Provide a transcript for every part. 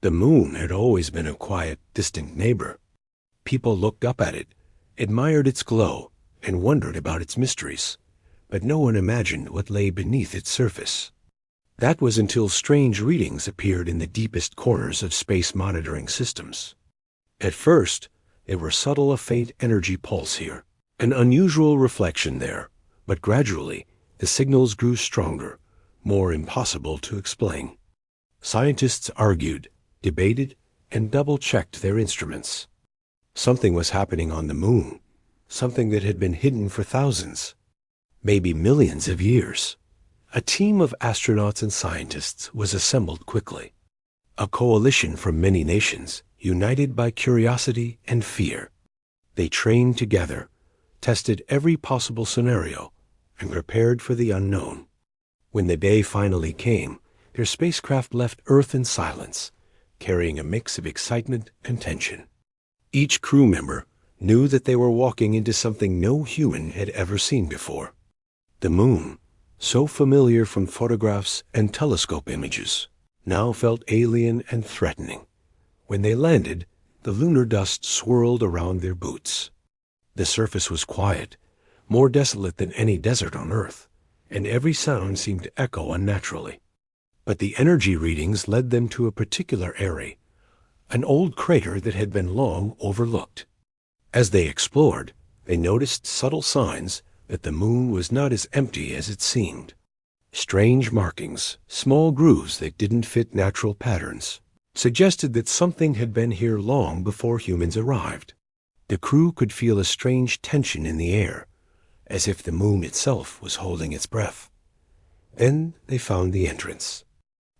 The moon had always been a quiet, distant neighbor. People looked up at it, admired its glow, and wondered about its mysteries, but no one imagined what lay beneath its surface. That was until strange readings appeared in the deepest corners of space monitoring systems. At first, they were subtle, a faint energy pulse here, an unusual reflection there, but gradually the signals grew stronger, more impossible to explain. Scientists argued, debated, and double-checked their instruments. Something was happening on the moon, something that had been hidden for thousands, maybe millions of years. A team of astronauts and scientists was assembled quickly. A coalition from many nations, united by curiosity and fear. They trained together, tested every possible scenario, and prepared for the unknown. When the day finally came, their spacecraft left Earth in silence, carrying a mix of excitement and tension. Each crew member knew that they were walking into something no human had ever seen before. The moon, so familiar from photographs and telescope images, now felt alien and threatening. When they landed, the lunar dust swirled around their boots. The surface was quiet, more desolate than any desert on Earth, and every sound seemed to echo unnaturally. But the energy readings led them to a particular area, an old crater that had been long overlooked. As they explored, they noticed subtle signs that the moon was not as empty as it seemed. Strange markings, small grooves that didn't fit natural patterns, suggested that something had been here long before humans arrived. The crew could feel a strange tension in the air, as if the moon itself was holding its breath. Then they found the entrance.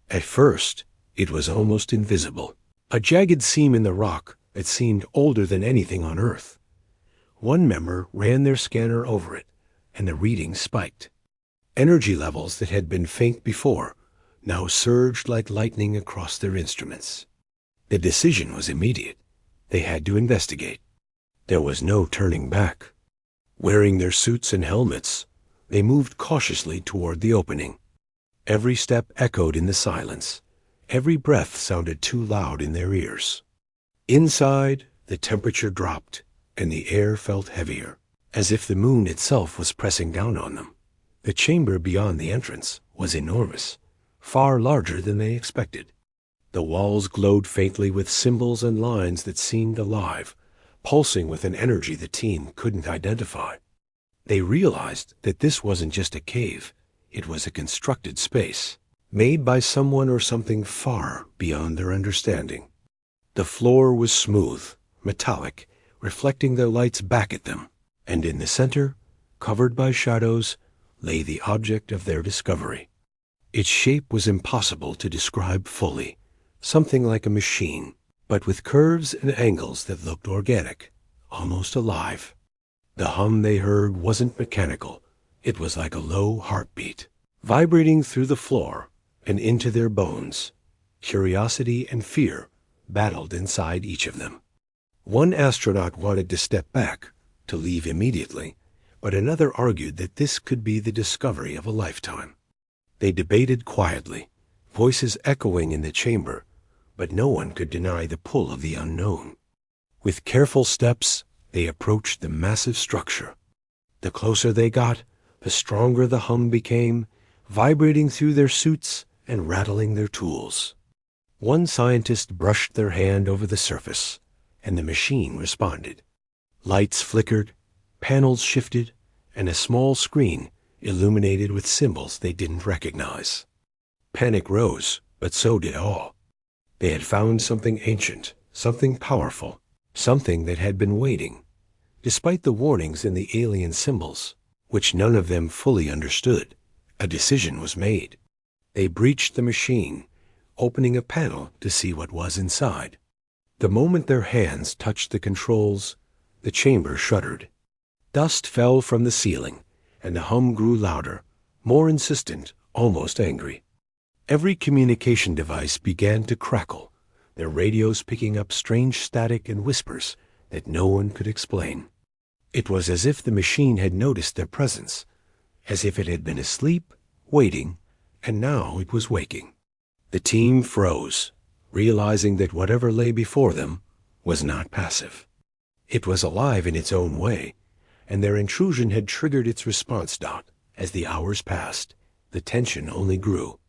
At first, it was almost invisible, a jagged seam in the rock that seemed older than anything on Earth. One member ran their scanner over it, and the readings spiked. Energy levels that had been faint before now surged like lightning across their instruments. The decision was immediate. They had to investigate. There was no turning back. Wearing their suits and helmets, they moved cautiously toward the opening. Every step echoed in the silence. Every breath sounded too loud in their ears. Inside, the temperature dropped, and the air felt heavier, as if the moon itself was pressing down on them. The chamber beyond the entrance was enormous, far larger than they expected. The walls glowed faintly with symbols and lines that seemed alive, pulsing with an energy the team couldn't identify. They realized that this wasn't just a cave, it was a constructed space, made by someone or something far beyond their understanding. The floor was smooth, metallic, reflecting the lights back at them, and in the center, covered by shadows, lay the object of their discovery. Its shape was impossible to describe fully, something like a machine, but with curves and angles that looked organic, almost alive. The hum they heard wasn't mechanical. It was like a low heartbeat, vibrating through the floor and into their bones. Curiosity and fear battled inside each of them. One astronaut wanted to step back, to leave immediately, but another argued that this could be the discovery of a lifetime. They debated quietly, voices echoing in the chamber, but no one could deny the pull of the unknown. With careful steps, they approached the massive structure. The closer they got, the stronger the hum became, vibrating through their suits and rattling their tools. One scientist brushed their hand over the surface, and the machine responded. Lights flickered, panels shifted, and a small screen illuminated with symbols they didn't recognize. Panic rose, but so did awe. They had found something ancient, something powerful, something that had been waiting. Despite the warnings in the alien symbols, which none of them fully understood, a decision was made. They breached the machine, opening a panel to see what was inside. The moment their hands touched the controls, the chamber shuddered. Dust fell from the ceiling, and the hum grew louder, more insistent, almost angry. Every communication device began to crackle, their radios picking up strange static and whispers that no one could explain. It was as if the machine had noticed their presence, as if it had been asleep, waiting, and now it was waking. The team froze, realizing that whatever lay before them was not passive. It was alive in its own way, and their intrusion had triggered its response. As the hours passed, the tension only grew.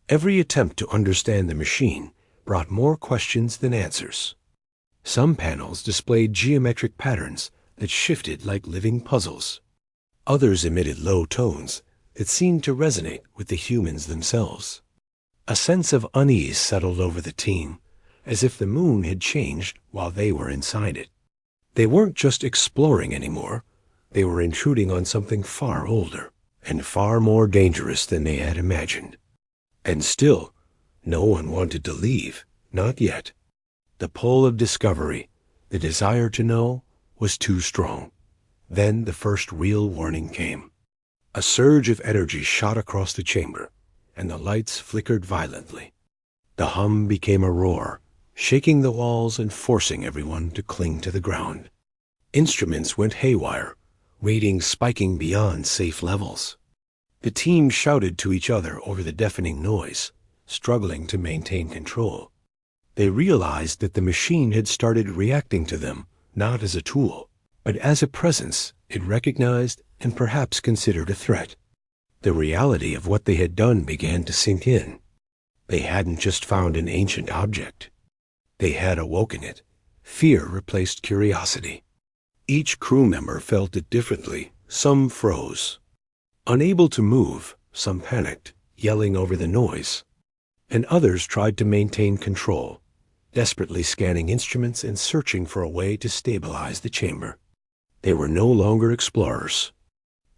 Every attempt to understand the machine brought more questions than answers. Some panels displayed geometric patterns that shifted like living puzzles. Others emitted low tones that seemed to resonate with the humans themselves. A sense of unease settled over the team, as if the moon had changed while they were inside it. They weren't just exploring anymore. They were intruding on something far older and far more dangerous than they had imagined. And still, no one wanted to leave, not yet. The pull of discovery, the desire to know, was too strong. Then the first real warning came. A surge of energy shot across the chamber, and the lights flickered violently. The hum became a roar, shaking the walls and forcing everyone to cling to the ground. Instruments went haywire, readings spiking beyond safe levels. The team shouted to each other over the deafening noise, struggling to maintain control. They realized that the machine had started reacting to them, not as a tool, but as a presence it recognized and perhaps considered a threat. The reality of what they had done began to sink in. They hadn't just found an ancient object. They had awoken it. Fear replaced curiosity. Each crew member felt it differently. Some froze. Unable to move, some panicked, yelling over the noise. And others tried to maintain control, desperately scanning instruments and searching for a way to stabilize the chamber. They were no longer explorers.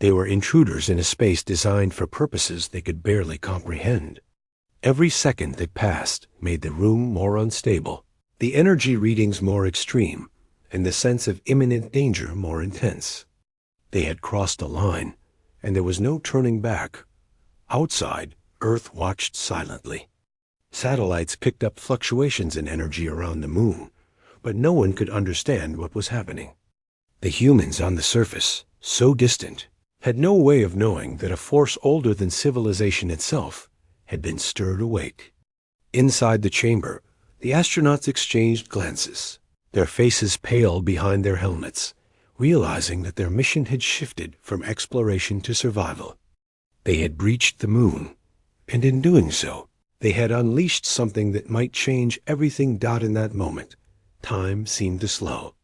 They were intruders in a space designed for purposes they could barely comprehend. Every second that passed made the room more unstable, the energy readings more extreme, and the sense of imminent danger more intense. They had crossed a line, and there was no turning back. Outside, Earth watched silently. Satellites picked up fluctuations in energy around the moon, but no one could understand what was happening. The humans on the surface, so distant, had no way of knowing that a force older than civilization itself had been stirred awake. Inside the chamber, the astronauts exchanged glances, their faces pale behind their helmets, realizing that their mission had shifted from exploration to survival. They had breached the moon, and in doing so, they had unleashed something that might change everything. In that moment, time seemed to slow.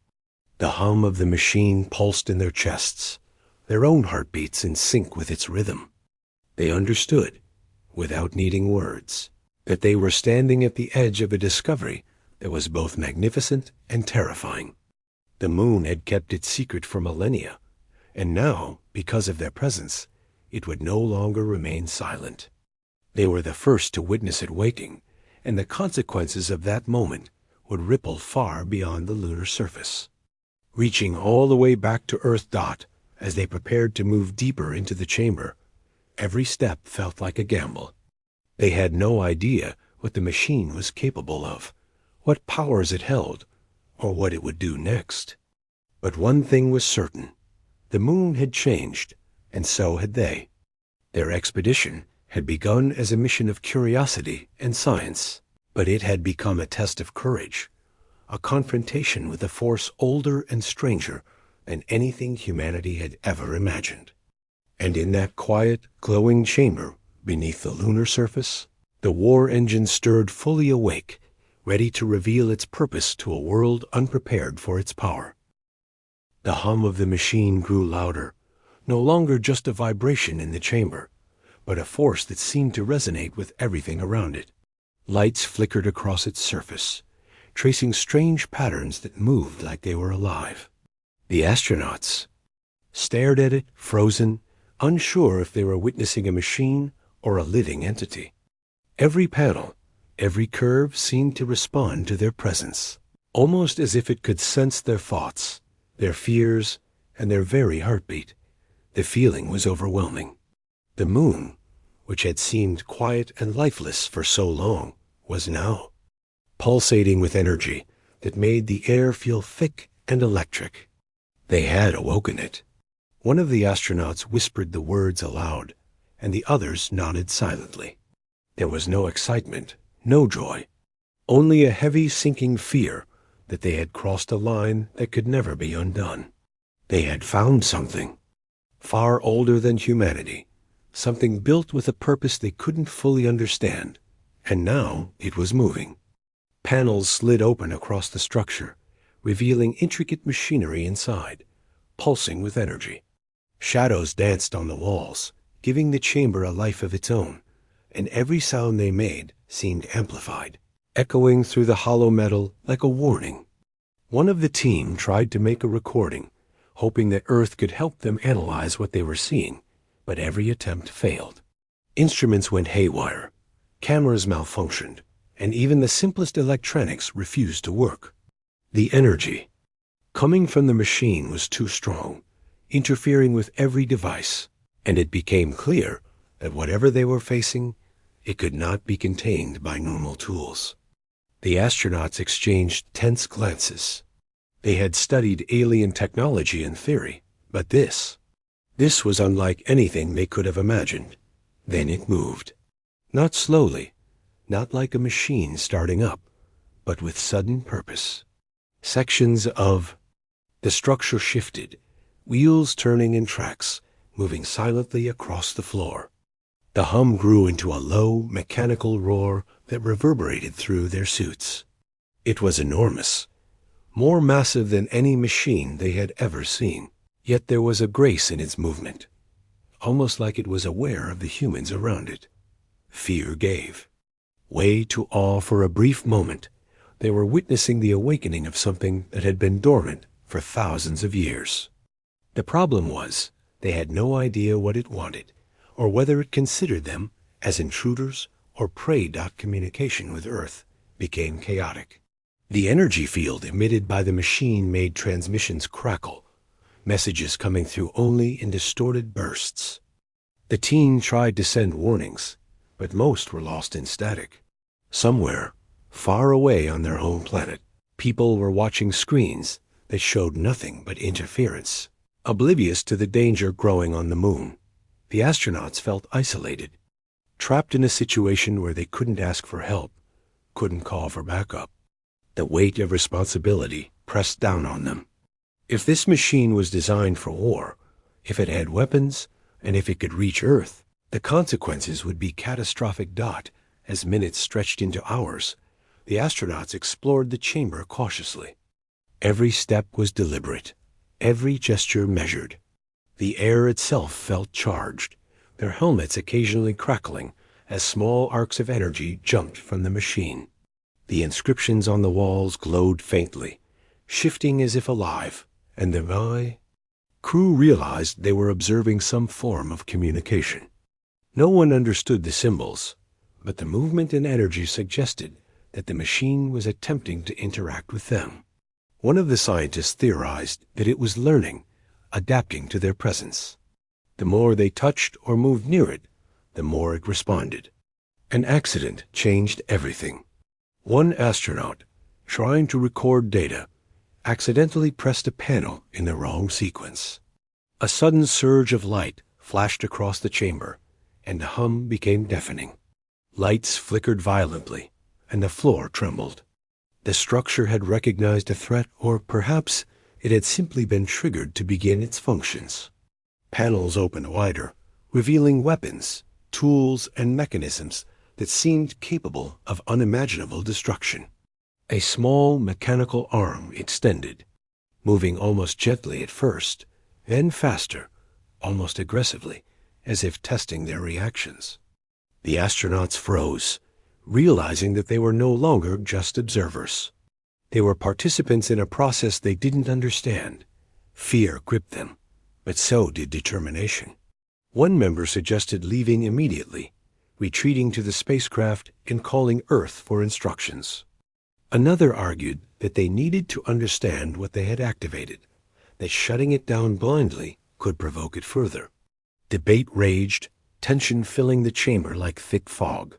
The hum of the machine pulsed in their chests, their own heartbeats in sync with its rhythm. They understood, without needing words, that they were standing at the edge of a discovery that was both magnificent and terrifying. The moon had kept its secret for millennia, and now, because of their presence, it would no longer remain silent. They were the first to witness it waking, and the consequences of that moment would ripple far beyond the lunar surface. Reaching all the way back to Earth. As they prepared to move deeper into the chamber, every step felt like a gamble. They had no idea what the machine was capable of, what powers it held, or what it would do next. But one thing was certain. The moon had changed, and so had they. Their expedition had begun as a mission of curiosity and science, but it had become a test of courage, a confrontation with a force older and stranger than anything humanity had ever imagined. And in that quiet, glowing chamber beneath the lunar surface, the war engine stirred fully awake, ready to reveal its purpose to a world unprepared for its power. The hum of the machine grew louder, no longer just a vibration in the chamber, but a force that seemed to resonate with everything around it. Lights flickered across its surface, tracing strange patterns that moved like they were alive. The astronauts stared at it, frozen, unsure if they were witnessing a machine or a living entity. Every panel, every curve seemed to respond to their presence, almost as if it could sense their thoughts, their fears, and their very heartbeat. The feeling was overwhelming. The moon, which had seemed quiet and lifeless for so long, was now pulsating with energy that made the air feel thick and electric. They had awoken it. One of the astronauts whispered the words aloud, and the others nodded silently. There was no excitement, no joy, Only a heavy sinking fear that they had crossed a line that could never be undone. They had found something far older than humanity, something built with a purpose they couldn't fully understand, and now it was moving. Panels slid open across the structure, revealing intricate machinery inside, pulsing with energy. Shadows danced on the walls, giving the chamber a life of its own, and every sound they made seemed amplified, echoing through the hollow metal like a warning. One of the team tried to make a recording, hoping that Earth could help them analyze what they were seeing, but every attempt failed. Instruments went haywire, cameras malfunctioned, and even the simplest electronics refused to work. The energy coming from the machine was too strong, interfering with every device, and it became clear that whatever they were facing, it could not be contained by normal tools. The astronauts exchanged tense glances. They had studied alien technology in theory, but this was unlike anything they could have imagined. Then it moved. Not slowly, not like a machine starting up, but with sudden purpose. Sections of the structure shifted, wheels turning in tracks, moving silently across the floor. The hum grew into a low, mechanical roar that reverberated through their suits. It was enormous, more massive than any machine they had ever seen. Yet there was a grace in its movement, almost like it was aware of the humans around it. Fear gave way to awe for a brief moment. They were witnessing the awakening of something that had been dormant for thousands of years. The problem was, they had no idea what it wanted, or whether it considered them as intruders or prey. Communication with Earth became chaotic. The energy field emitted by the machine made transmissions crackle, messages coming through only in distorted bursts. The team tried to send warnings, but most were lost in static. Somewhere, far away on their home planet, people were watching screens that showed nothing but interference. Oblivious to the danger growing on the moon, the astronauts felt isolated, trapped in a situation where they couldn't ask for help, couldn't call for backup. The weight of responsibility pressed down on them. If this machine was designed for war, if it had weapons, and if it could reach Earth, the consequences would be catastrophic. As minutes stretched into hours, the astronauts explored the chamber cautiously. Every step was deliberate, every gesture measured. The air itself felt charged, their helmets occasionally crackling as small arcs of energy jumped from the machine. The inscriptions on the walls glowed faintly, shifting as if alive, and the crew realized they were observing some form of communication. No one understood the symbols, but the movement and energy suggested that the machine was attempting to interact with them. One of the scientists theorized that it was learning, adapting to their presence. The more they touched or moved near it, the more it responded. An accident changed everything. One astronaut, trying to record data, accidentally pressed a panel in the wrong sequence. A sudden surge of light flashed across the chamber, and the hum became deafening. Lights flickered violently, and the floor trembled. The structure had recognized a threat, or perhaps it had simply been triggered to begin its functions. Panels opened wider, revealing weapons, tools, and mechanisms that seemed capable of unimaginable destruction. A small mechanical arm extended, moving almost gently at first, then faster, almost aggressively, as if testing their reactions. The astronauts froze, realizing that they were no longer just observers. They were participants in a process they didn't understand. Fear gripped them, but so did determination. One member suggested leaving immediately, retreating to the spacecraft and calling Earth for instructions. Another argued that they needed to understand what they had activated, that shutting it down blindly could provoke it further. Debate raged, tension filling the chamber like thick fog.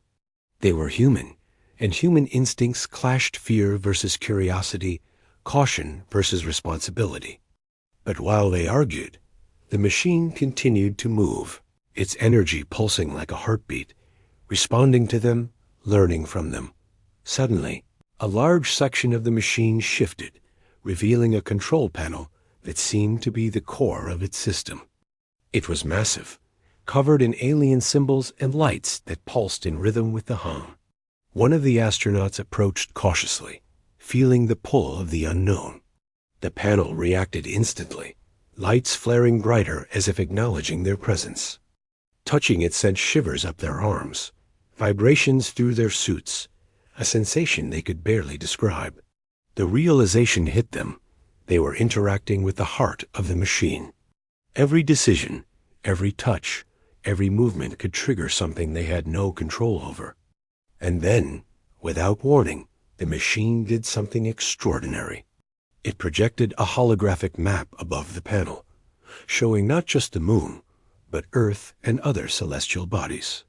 They were human, and human instincts clashed: fear versus curiosity, caution versus responsibility. But while they argued, the machine continued to move, its energy pulsing like a heartbeat, responding to them, learning from them. Suddenly, A large section of the machine shifted, revealing a control panel that seemed to be the core of its system. It was massive, covered in alien symbols and lights that pulsed in rhythm with the hum. One of the astronauts approached cautiously, feeling the pull of the unknown. The panel reacted instantly, lights flaring brighter as if acknowledging their presence. Touching it sent shivers up their arms, vibrations through their suits, a sensation they could barely describe. The realization hit them. They were interacting with the heart of the machine. Every decision, every touch, every movement could trigger something they had no control over. And then, without warning, the machine did something extraordinary. It projected a holographic map above the panel, showing not just the moon, but Earth and other celestial bodies.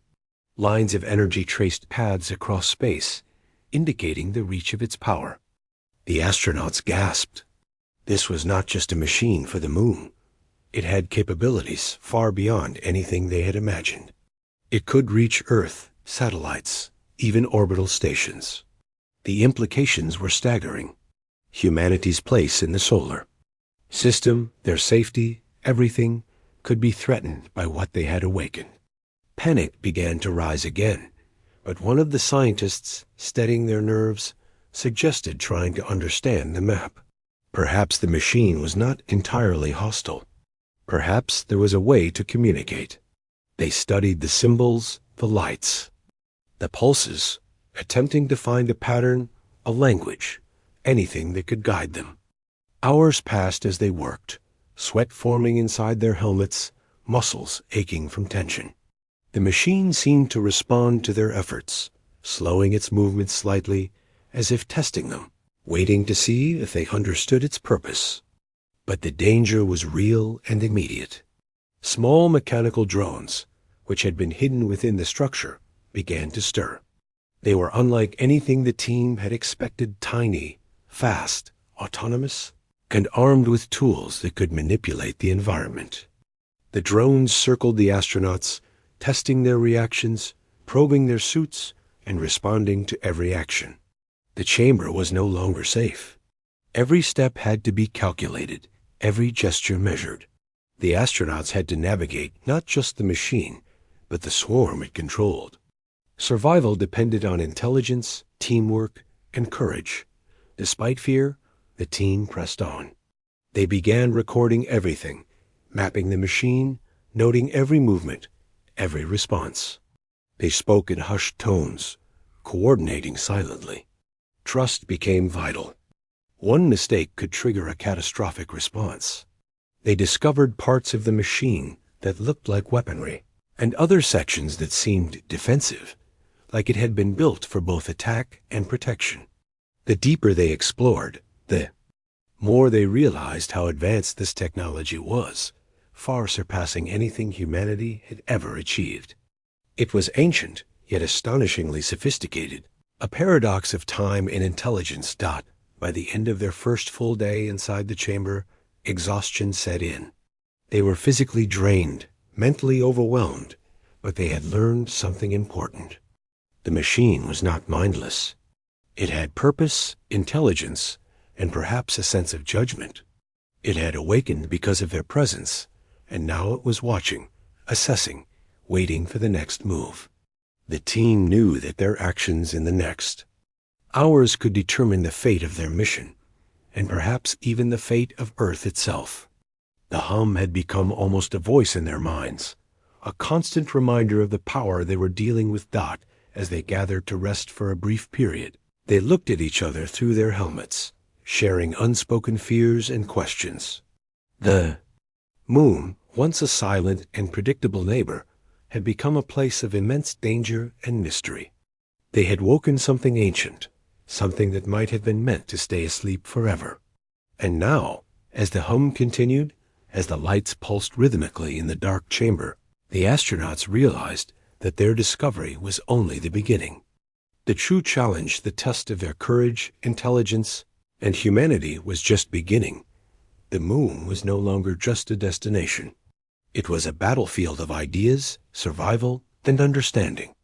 Lines of energy traced paths across space, indicating the reach of its power. The astronauts gasped. This was not just a machine for the moon. It had capabilities far beyond anything they had imagined. It could reach Earth, satellites, even orbital stations. The implications were staggering. Humanity's place in the solar system, their safety, everything could be threatened by what they had awakened. Panic began to rise again, but one of the scientists, steadying their nerves, suggested trying to understand the map. Perhaps the machine was not entirely hostile. Perhaps there was a way to communicate. They studied the symbols, the lights, the pulses, attempting to find a pattern, a language, anything that could guide them. Hours passed as they worked, sweat forming inside their helmets, muscles aching from tension. The machine seemed to respond to their efforts, slowing its movements slightly, as if testing them, waiting to see if they understood its purpose. But the danger was real and immediate. Small mechanical drones, which had been hidden within the structure, began to stir. They were unlike anything the team had expected: tiny, fast, autonomous, and armed with tools that could manipulate the environment. The drones circled the astronauts, testing their reactions, probing their suits, and responding to every action. The chamber was no longer safe. Every step had to be calculated, every gesture measured. The astronauts had to navigate not just the machine, but the swarm it controlled. Survival depended on intelligence, teamwork, and courage. Despite fear, the team pressed on. They began recording everything, mapping the machine, noting every movement, every response. They spoke in hushed tones, coordinating silently. Trust became vital. One mistake could trigger a catastrophic response. They discovered parts of the machine that looked like weaponry, and other sections that seemed defensive, like it had been built for both attack and protection. The deeper they explored, the more they realized how advanced this technology was, far surpassing anything humanity had ever achieved. It was ancient, yet astonishingly sophisticated, a paradox of time and intelligence. By the end of their first full day inside the chamber, exhaustion set in. They were physically drained, mentally overwhelmed, but they had learned something important. The machine was not mindless. It had purpose, intelligence, and perhaps a sense of judgment. It had awakened because of their presence, and now it was watching, assessing, waiting for the next move. The team knew that their actions in the next hours could determine the fate of their mission, and perhaps even the fate of Earth itself. The hum had become almost a voice in their minds, a constant reminder of the power they were dealing with. As they gathered to rest for a brief period, they looked at each other through their helmets, sharing unspoken fears and questions. The moon, once a silent and predictable neighbor, had become a place of immense danger and mystery. They had woken something ancient, something that might have been meant to stay asleep forever. And now, as the hum continued, as the lights pulsed rhythmically in the dark chamber, the astronauts realized that their discovery was only the beginning. The true challenge, the test of their courage, intelligence, and humanity was just beginning. The moon was no longer just a destination. It was a battlefield of ideas, survival, and understanding.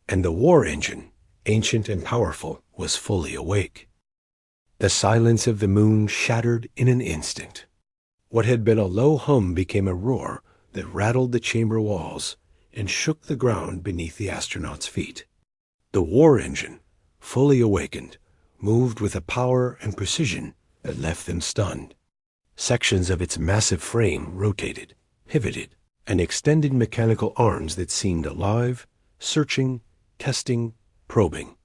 And the war engine, ancient and powerful, was fully awake. The silence of the moon shattered in an instant. What had been a low hum became a roar that rattled the chamber walls and shook the ground beneath the astronauts' feet. The war engine, fully awakened, moved with a power and precision that left them stunned. Sections of its massive frame rotated, pivoted, and extended mechanical arms that seemed alive, searching, testing, probing.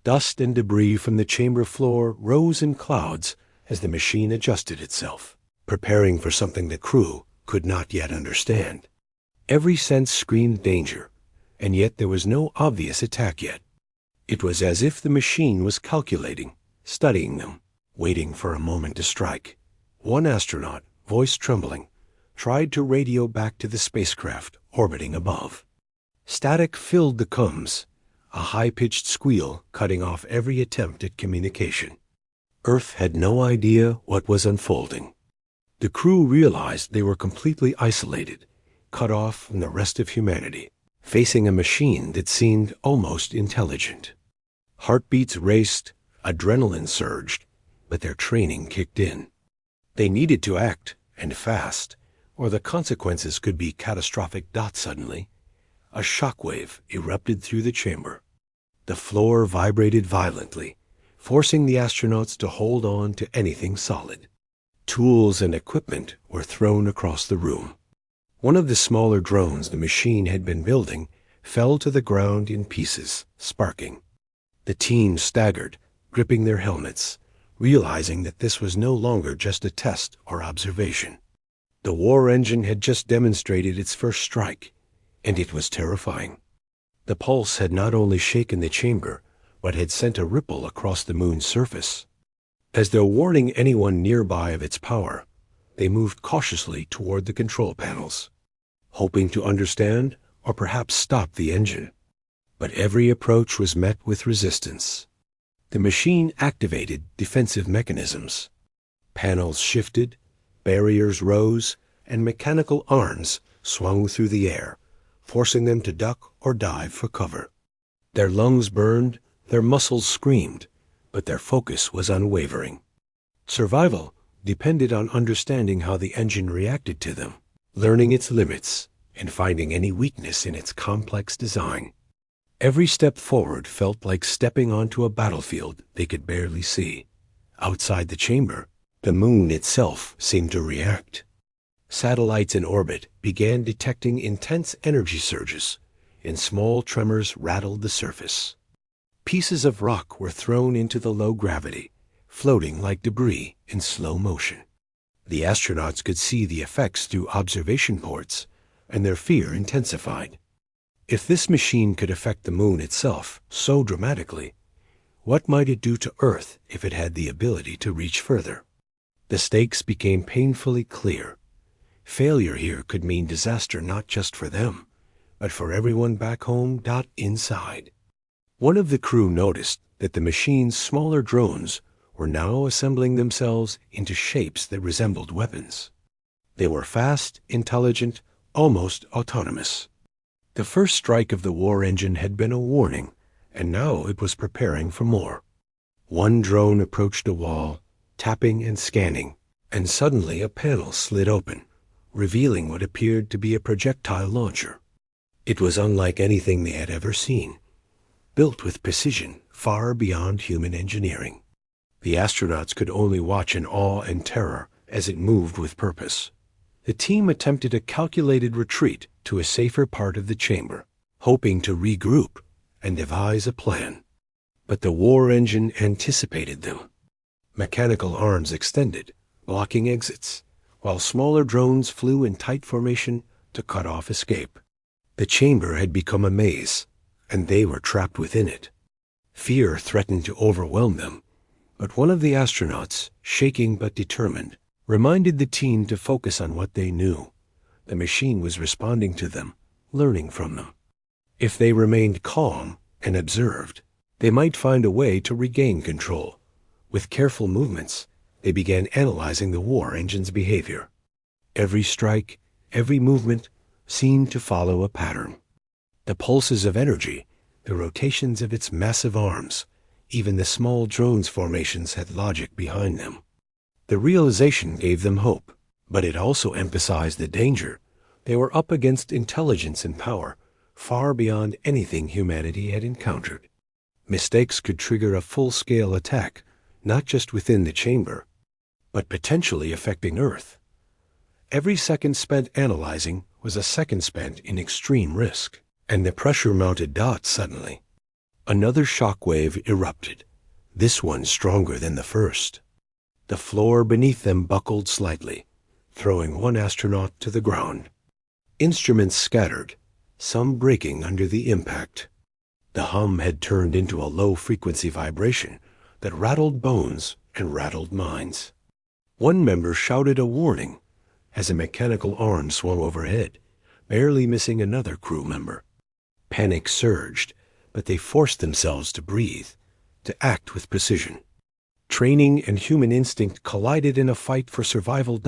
Dust and debris from the chamber floor rose in clouds as the machine adjusted itself, preparing for something the crew could not yet understand. Every sense screamed danger, and yet there was no obvious attack yet. It was as if the machine was calculating, studying them, waiting for a moment to strike. One astronaut, voice trembling, tried to radio back to the spacecraft orbiting above. Static filled the comms, a high-pitched squeal cutting off every attempt at communication. Earth had no idea what was unfolding. The crew realized they were completely isolated, cut off from the rest of humanity, facing a machine that seemed almost intelligent. Heartbeats raced, adrenaline surged, but their training kicked in. They needed to act, and fast, or the consequences could be catastrophic. Suddenly, a shockwave erupted through the chamber. The floor vibrated violently, forcing the astronauts to hold on to anything solid. Tools and equipment were thrown across the room. One of the smaller drones the machine had been building fell to the ground in pieces, sparking. The team staggered, gripping their helmets, realizing that this was no longer just a test or observation. The war engine had just demonstrated its first strike, and it was terrifying. The pulse had not only shaken the chamber, but had sent a ripple across the moon's surface. As though warning anyone nearby of its power, they moved cautiously toward the control panels, hoping to understand or perhaps stop the engine. But every approach was met with resistance. The machine activated defensive mechanisms. Panels shifted, barriers rose, and mechanical arms swung through the air, forcing them to duck or dive for cover. Their lungs burned, their muscles screamed, but their focus was unwavering. Survival depended on understanding how the engine reacted to them, learning its limits, and finding any weakness in its complex design. Every step forward felt like stepping onto a battlefield they could barely see. Outside the chamber, the moon itself seemed to react. Satellites in orbit began detecting intense energy surges, and small tremors rattled the surface. Pieces of rock were thrown into the low gravity, floating like debris in slow motion. The astronauts could see the effects through observation ports, and their fear intensified. If this machine could affect the moon itself so dramatically, what might it do to Earth if it had the ability to reach further? The stakes became painfully clear. Failure here could mean disaster not just for them, but for everyone back home. Inside. One of the crew noticed that the machine's smaller drones were now assembling themselves into shapes that resembled weapons. They were fast, intelligent, almost autonomous. The first strike of the war engine had been a warning, and now it was preparing for more. One drone approached a wall, tapping and scanning, and suddenly a panel slid open, revealing what appeared to be a projectile launcher. It was unlike anything they had ever seen, built with precision far beyond human engineering. The astronauts could only watch in awe and terror as it moved with purpose. The team attempted a calculated retreat to a safer part of the chamber, hoping to regroup and devise a plan. But the war engine anticipated them. Mechanical arms extended, blocking exits, while smaller drones flew in tight formation to cut off escape. The chamber had become a maze, and they were trapped within it. Fear threatened to overwhelm them, but one of the astronauts, shaking but determined, reminded the team to focus on what they knew. The machine was responding to them, learning from them. If they remained calm and observed, they might find a way to regain control. With careful movements, they began analyzing the war engine's behavior. Every strike, every movement seemed to follow a pattern. The pulses of energy, the rotations of its massive arms. Even the small drone's formations had logic behind them. The realization gave them hope, but it also emphasized the danger. They were up against intelligence and power, far beyond anything humanity had encountered. Mistakes could trigger a full-scale attack, not just within the chamber, but potentially affecting Earth. Every second spent analyzing was a second spent in extreme risk, and the pressure mounted dot suddenly. Another shock wave erupted, this one stronger than the first. The floor beneath them buckled slightly, throwing one astronaut to the ground. Instruments scattered, some breaking under the impact. The hum had turned into a low-frequency vibration that rattled bones and rattled minds. One member shouted a warning as a mechanical arm swung overhead, barely missing another crew member. Panic surged, but they forced themselves to breathe, to act with precision. Training and human instinct collided in a fight for survival.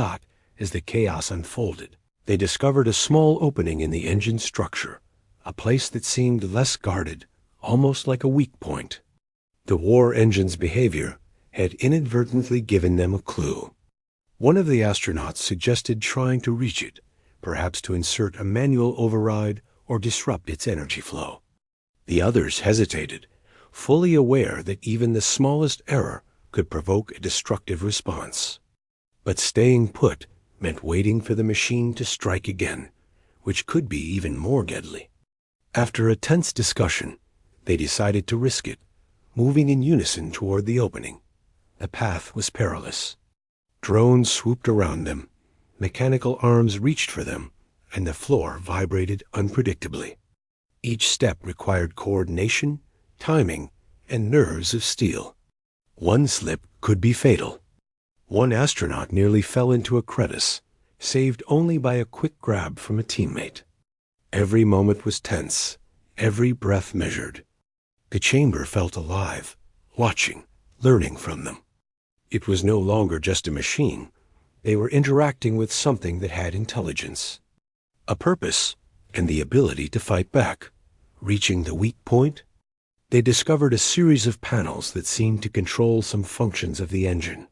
As the chaos unfolded, they discovered a small opening in the engine structure, a place that seemed less guarded, almost like a weak point. The war engine's behavior had inadvertently given them a clue. One of the astronauts suggested trying to reach it, perhaps to insert a manual override or disrupt its energy flow. The others hesitated, fully aware that even the smallest error could provoke a destructive response. But staying put meant waiting for the machine to strike again, which could be even more deadly. After a tense discussion, they decided to risk it, moving in unison toward the opening. The path was perilous. Drones swooped around them, mechanical arms reached for them, and the floor vibrated unpredictably. Each step required coordination, timing, and nerves of steel. One slip could be fatal. One astronaut nearly fell into a crevice, saved only by a quick grab from a teammate. Every moment was tense, every breath measured. The chamber felt alive, watching, learning from them. It was no longer just a machine. They were interacting with something that had intelligence, a purpose, and the ability to fight back. Reaching the weak point, they discovered a series of panels that seemed to control some functions of the engine.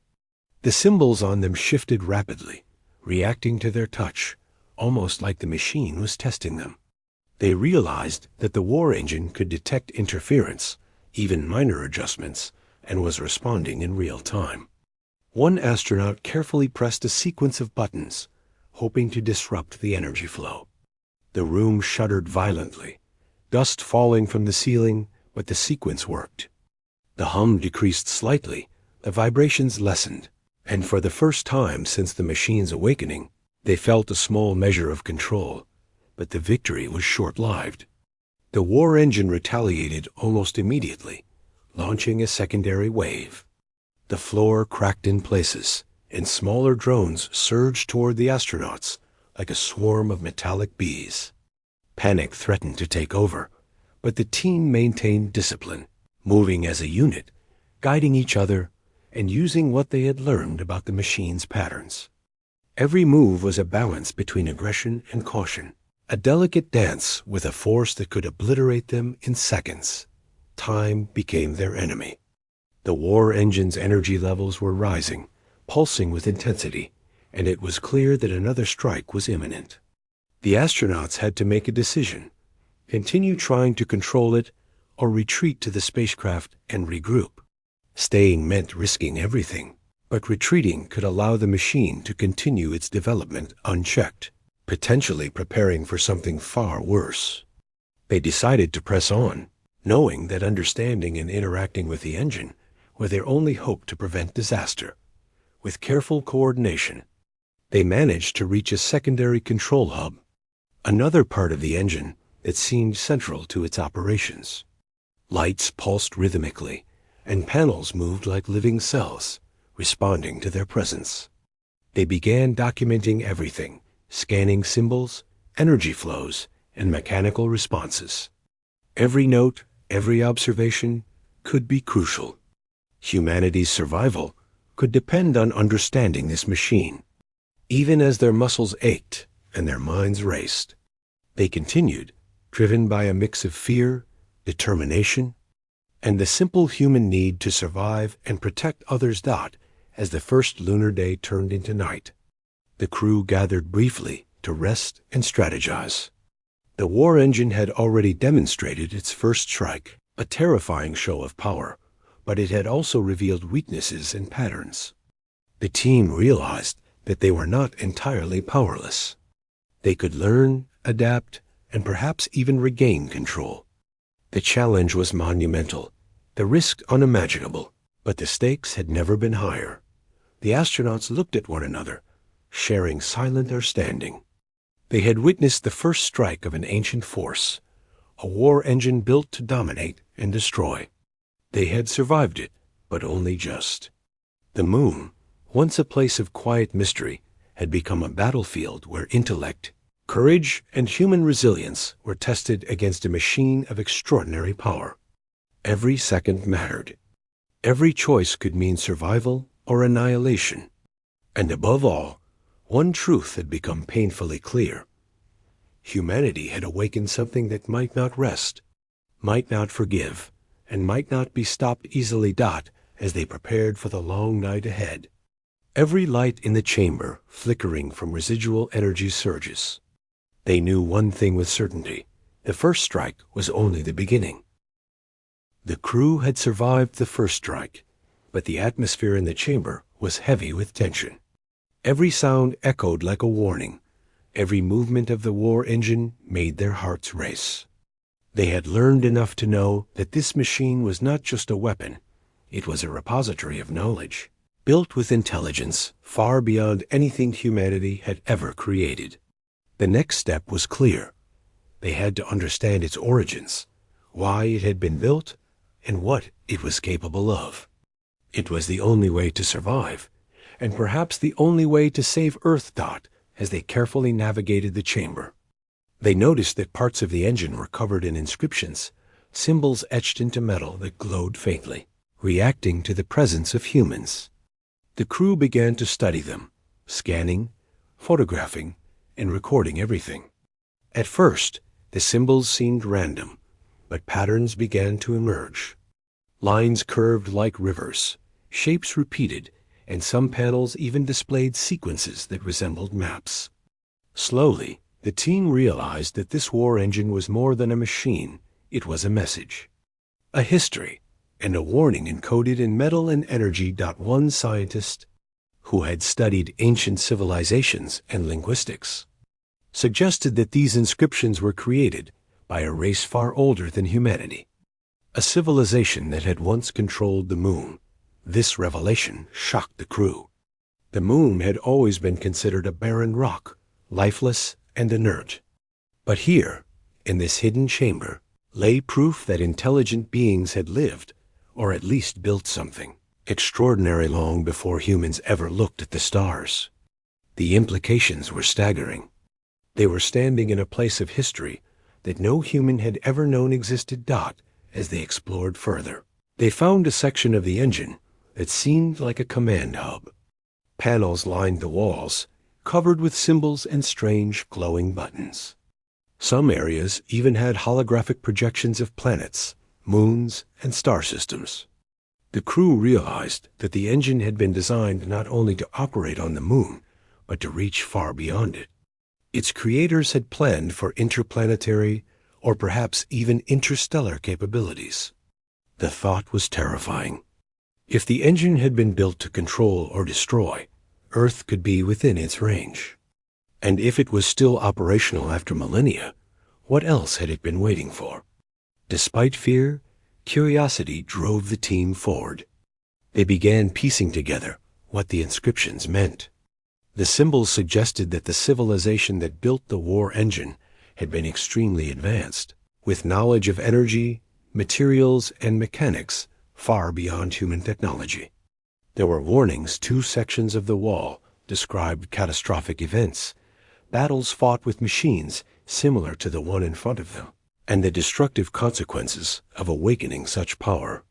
The symbols on them shifted rapidly, reacting to their touch, almost like the machine was testing them. They realized that the war engine could detect interference, even minor adjustments, and was responding in real time. One astronaut carefully pressed a sequence of buttons, hoping to disrupt the energy flow. The room shuddered violently, dust falling from the ceiling, but the sequence worked. The hum decreased slightly, the vibrations lessened, and for the first time since the machine's awakening, they felt a small measure of control, but the victory was short-lived. The war engine retaliated almost immediately, launching a secondary wave. The floor cracked in places, and smaller drones surged toward the astronauts like a swarm of metallic bees. Panic threatened to take over, but the team maintained discipline, moving as a unit, guiding each other, and using what they had learned about the machine's patterns. Every move was a balance between aggression and caution, a delicate dance with a force that could obliterate them in seconds. Time became their enemy. The war engine's energy levels were rising, pulsing with intensity, and it was clear that another strike was imminent. The astronauts had to make a decision: continue trying to control it, or retreat to the spacecraft and regroup. Staying meant risking everything, but retreating could allow the machine to continue its development unchecked, potentially preparing for something far worse. They decided to press on, knowing that understanding and interacting with the engine were their only hope to prevent disaster. With careful coordination, they managed to reach a secondary control hub, another part of the engine that seemed central to its operations. Lights pulsed rhythmically, and panels moved like living cells, responding to their presence. They began documenting everything, scanning symbols, energy flows, and mechanical responses. Every note, every observation could be crucial. Humanity's survival could depend on understanding this machine. Even as their muscles ached and their minds raced, they continued, driven by a mix of fear, determination, and the simple human need to survive and protect others. As the first lunar day turned into night, the crew gathered briefly to rest and strategize. The war engine had already demonstrated its first strike, a terrifying show of power, but it had also revealed weaknesses and patterns. The team realized that they were not entirely powerless. They could learn, adapt, and perhaps even regain control. The challenge was monumental, the risk unimaginable, but the stakes had never been higher. The astronauts looked at one another, sharing silent understanding. They had witnessed the first strike of an ancient force, a war engine built to dominate and destroy. They had survived it, but only just. The moon, once a place of quiet mystery, had become a battlefield where intellect, courage, and human resilience were tested against a machine of extraordinary power. Every second mattered. Every choice could mean survival or annihilation. And above all, one truth had become painfully clear. Humanity had awakened something that might not rest, might not forgive, and might not be stopped easily. As they prepared for the long night ahead, every light in the chamber flickering from residual energy surges. They knew one thing with certainty: the first strike was only the beginning. The crew had survived the first strike, but the atmosphere in the chamber was heavy with tension. Every sound echoed like a warning. Every movement of the war engine made their hearts race. They had learned enough to know that this machine was not just a weapon. It was a repository of knowledge, built with intelligence far beyond anything humanity had ever created. The next step was clear. They had to understand its origins, why it had been built, and what it was capable of. It was the only way to survive, and perhaps the only way to save Earth. As they carefully navigated the chamber, they noticed that parts of the engine were covered in inscriptions, symbols etched into metal that glowed faintly, reacting to the presence of humans. The crew began to study them, scanning, photographing, and recording everything. At first, the symbols seemed random, but patterns began to emerge. Lines curved like rivers, shapes repeated, and some panels even displayed sequences that resembled maps. Slowly, the team realized that this war engine was more than a machine. It was a message, a history, and a warning encoded in metal and energy. One scientist, who had studied ancient civilizations and linguistics, suggested that these inscriptions were created by a race far older than humanity, a civilization that had once controlled the moon. This revelation shocked the crew. The moon had always been considered a barren rock, lifeless and inert. But here, in this hidden chamber, lay proof that intelligent beings had lived, or at least built something, extraordinary long before humans ever looked at the stars. The implications were staggering. They were standing in a place of history that no human had ever known existed. As they explored further, they found a section of the engine that seemed like a command hub. Panels lined the walls, covered with symbols and strange glowing buttons. Some areas even had holographic projections of planets, moons, and star systems. The crew realized that the engine had been designed not only to operate on the moon, but to reach far beyond it. Its creators had planned for interplanetary or perhaps even interstellar capabilities. The thought was terrifying. If the engine had been built to control or destroy, Earth could be within its range. And if it was still operational after millennia, what else had it been waiting for? Despite fear, curiosity drove the team forward. They began piecing together what the inscriptions meant. The symbols suggested that the civilization that built the war engine had been extremely advanced, with knowledge of energy, materials, and mechanics far beyond human technology. There were warnings. 2 sections of the wall described catastrophic events, battles fought with machines similar to the one in front of them, and the destructive consequences of awakening such power.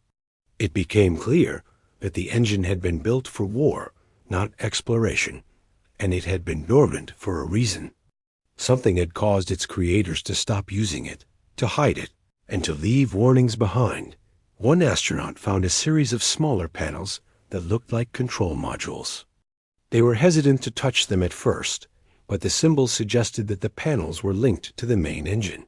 It became clear that the engine had been built for war, not exploration, and it had been dormant for a reason. Something had caused its creators to stop using it, to hide it, And to leave warnings behind, one astronaut found a series of smaller panels that looked like control modules. They were hesitant to touch them at first, but the symbols suggested that the panels were linked to the main engine.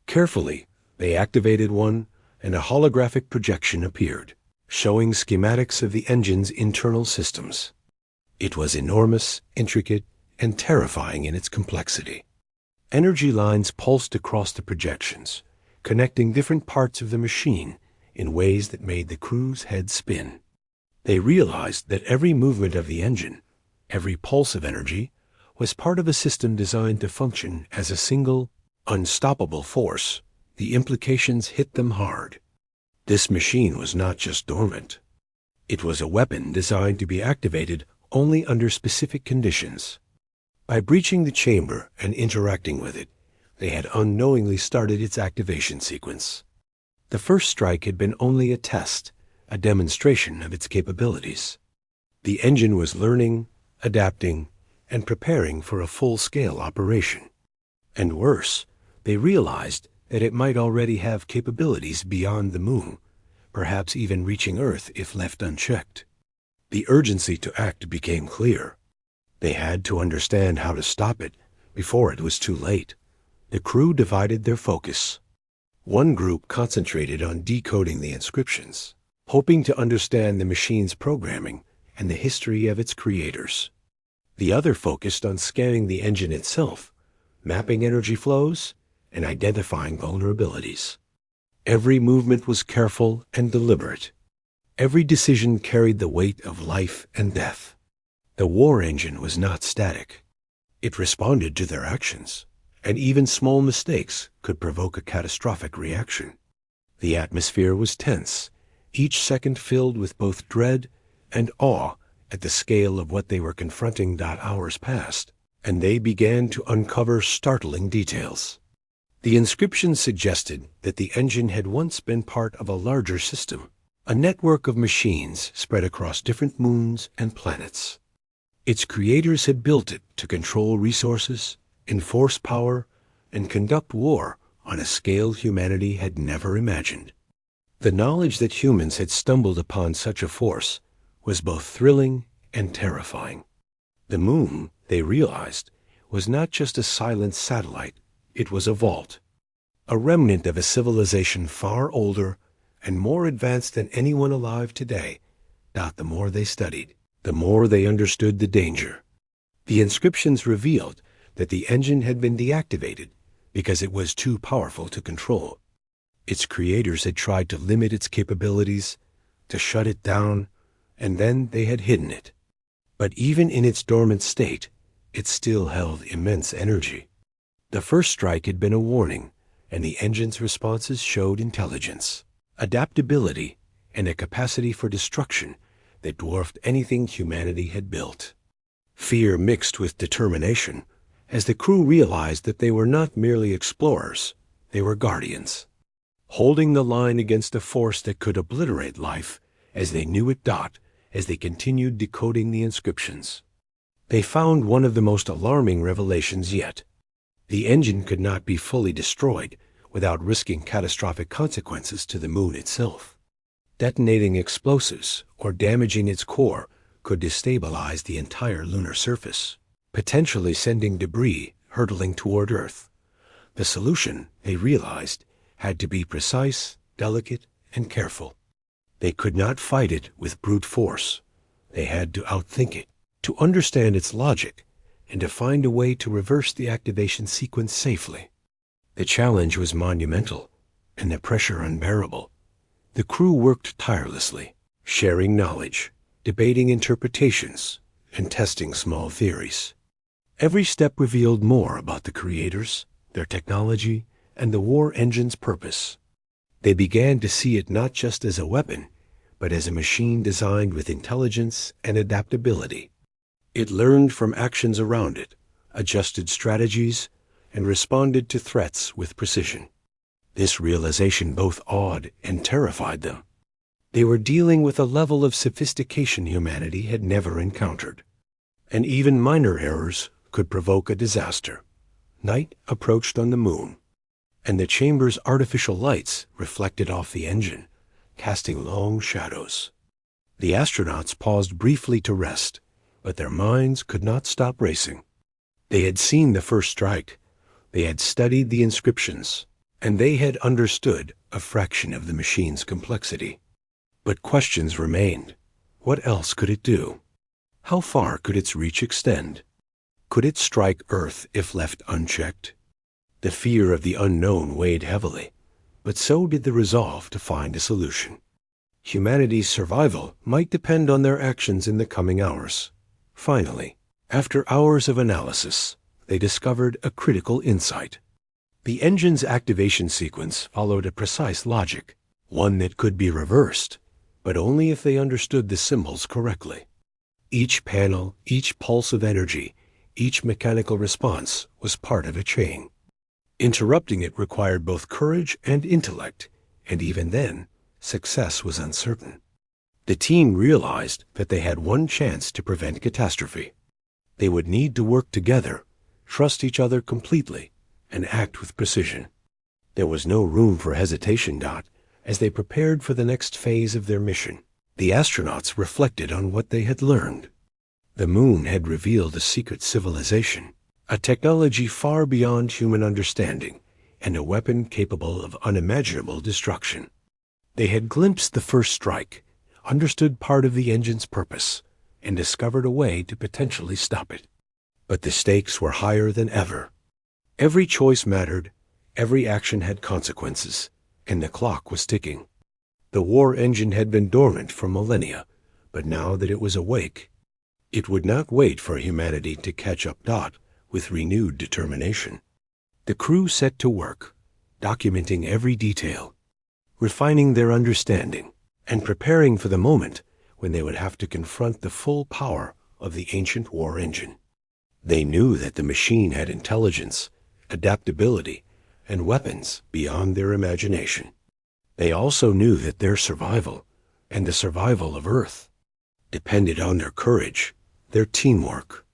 Carefully, they activated one, and a holographic projection appeared, showing schematics of the engine's internal systems. It was enormous, intricate, and terrifying in its complexity. Energy lines pulsed across the projections, connecting different parts of the machine in ways that made the crew's head spin. They realized that every movement of the engine, every pulse of energy, was part of a system designed to function as a single, unstoppable force. The implications hit them hard. This machine was not just dormant. It was a weapon designed to be activated only under specific conditions. By breaching the chamber and interacting with it, they had unknowingly started its activation sequence. The first strike had been only a test, a demonstration of its capabilities. The engine was learning, adapting, and preparing for a full-scale operation. And worse, they realized that it might already have capabilities beyond the moon, perhaps even reaching Earth if left unchecked. The urgency to act became clear. They had to understand how to stop it before it was too late. The crew divided their focus. One group concentrated on decoding the inscriptions, hoping to understand the machine's programming and the history of its creators. The other focused on scanning the engine itself, mapping energy flows, and identifying vulnerabilities. Every movement was careful and deliberate. Every decision carried the weight of life and death. The war engine was not static. It responded to their actions, and even small mistakes could provoke a catastrophic reaction. The atmosphere was tense, each second filled with both dread and awe at the scale of what they were confronting. Hours passed, and they began to uncover startling details. The inscriptions suggested that the engine had once been part of a larger system, a network of machines spread across different moons and planets. Its creators had built it to control resources, enforce power, and conduct war on a scale humanity had never imagined. The knowledge that humans had stumbled upon such a force was both thrilling and terrifying. The moon, they realized, was not just a silent satellite, it was a vault, a remnant of a civilization far older and more advanced than anyone alive today. The more they studied, the more they understood the danger. The inscriptions revealed that the engine had been deactivated because it was too powerful to control. Its creators had tried to limit its capabilities, to shut it down, and then they had hidden it. But even in its dormant state, it still held immense energy. The first strike had been a warning, and the engine's responses showed intelligence, adaptability, and a capacity for destruction that dwarfed anything humanity had built. Fear mixed with determination as the crew realized that they were not merely explorers, they were guardians, holding the line against a force that could obliterate life as they knew it. As they continued decoding the inscriptions, they found one of the most alarming revelations yet. The engine could not be fully destroyed without risking catastrophic consequences to the moon itself. Detonating explosives or damaging its core could destabilize the entire lunar surface, potentially sending debris hurtling toward Earth. The solution, they realized, had to be precise, delicate, and careful. They could not fight it with brute force. They had to outthink it, to understand its logic, and to find a way to reverse the activation sequence safely. The challenge was monumental, and the pressure unbearable. The crew worked tirelessly, sharing knowledge, debating interpretations, and testing small theories. Every step revealed more about the creators, their technology, and the war engine's purpose. They began to see it not just as a weapon, but as a machine designed with intelligence and adaptability. It learned from actions around it, adjusted strategies, and responded to threats with precision. This realization both awed and terrified them. They were dealing with a level of sophistication humanity had never encountered, and even minor errors could provoke a disaster. Night approached on the moon. and the chamber's artificial lights reflected off the engine, casting long shadows. The astronauts paused briefly to rest, but their minds could not stop racing. They had seen the first strike, they had studied the inscriptions, and they had understood a fraction of the machine's complexity. But questions remained. What else could it do? How far could its reach extend? Could it strike Earth if left unchecked? The fear of the unknown weighed heavily, but so did the resolve to find a solution. Humanity's survival might depend on their actions in the coming hours. Finally, after hours of analysis, they discovered a critical insight. The engine's activation sequence followed a precise logic, one that could be reversed, but only if they understood the symbols correctly. Each panel, each pulse of energy, each mechanical response was part of a chain. Interrupting it required both courage and intellect, and even then, success was uncertain. The team realized that they had one chance to prevent catastrophe. They would need to work together, trust each other completely, and act with precision. There was no room for hesitation, as they prepared for the next phase of their mission. The astronauts reflected on what they had learned. The moon had revealed a secret civilization, a technology far beyond human understanding, and a weapon capable of unimaginable destruction. They had glimpsed the first strike, understood part of the engine's purpose, and discovered a way to potentially stop it. But the stakes were higher than ever. Every choice mattered, every action had consequences, and the clock was ticking. The war engine had been dormant for millennia, but now that it was awake, it would not wait for humanity to catch up with renewed determination. The crew set to work, documenting every detail, refining their understanding, and preparing for the moment when they would have to confront the full power of the ancient war engine. They knew that the machine had intelligence, adaptability, and weapons beyond their imagination. They also knew that their survival, and the survival of Earth, depended on their courage, their teamwork,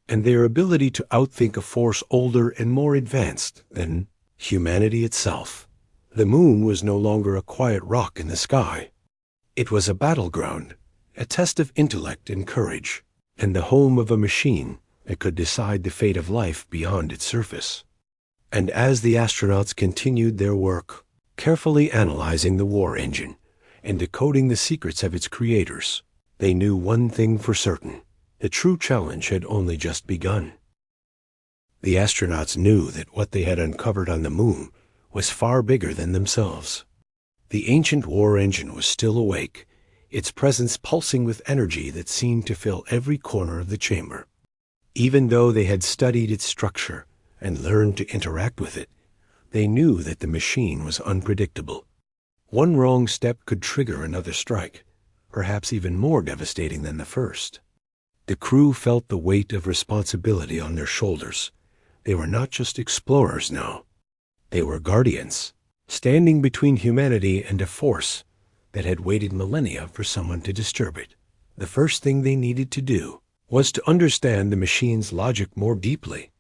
and their ability to outthink a force older and more advanced than humanity itself. The moon was no longer a quiet rock in the sky. It was a battleground, a test of intellect and courage, and the home of a machine that could decide the fate of life beyond its surface. And as the astronauts continued their work, carefully analyzing the war engine and decoding the secrets of its creators, they knew one thing for certain: the true challenge had only just begun. The astronauts knew that what they had uncovered on the moon was far bigger than themselves. The ancient war engine was still awake, its presence pulsing with energy that seemed to fill every corner of the chamber. Even though they had studied its structure and learned to interact with it, they knew that the machine was unpredictable. One wrong step could trigger another strike, perhaps even more devastating than the first. The crew felt the weight of responsibility on their shoulders. They were not just explorers now. They were guardians, standing between humanity and a force that had waited millennia for someone to disturb it. The first thing they needed to do was to understand the machine's logic more deeply.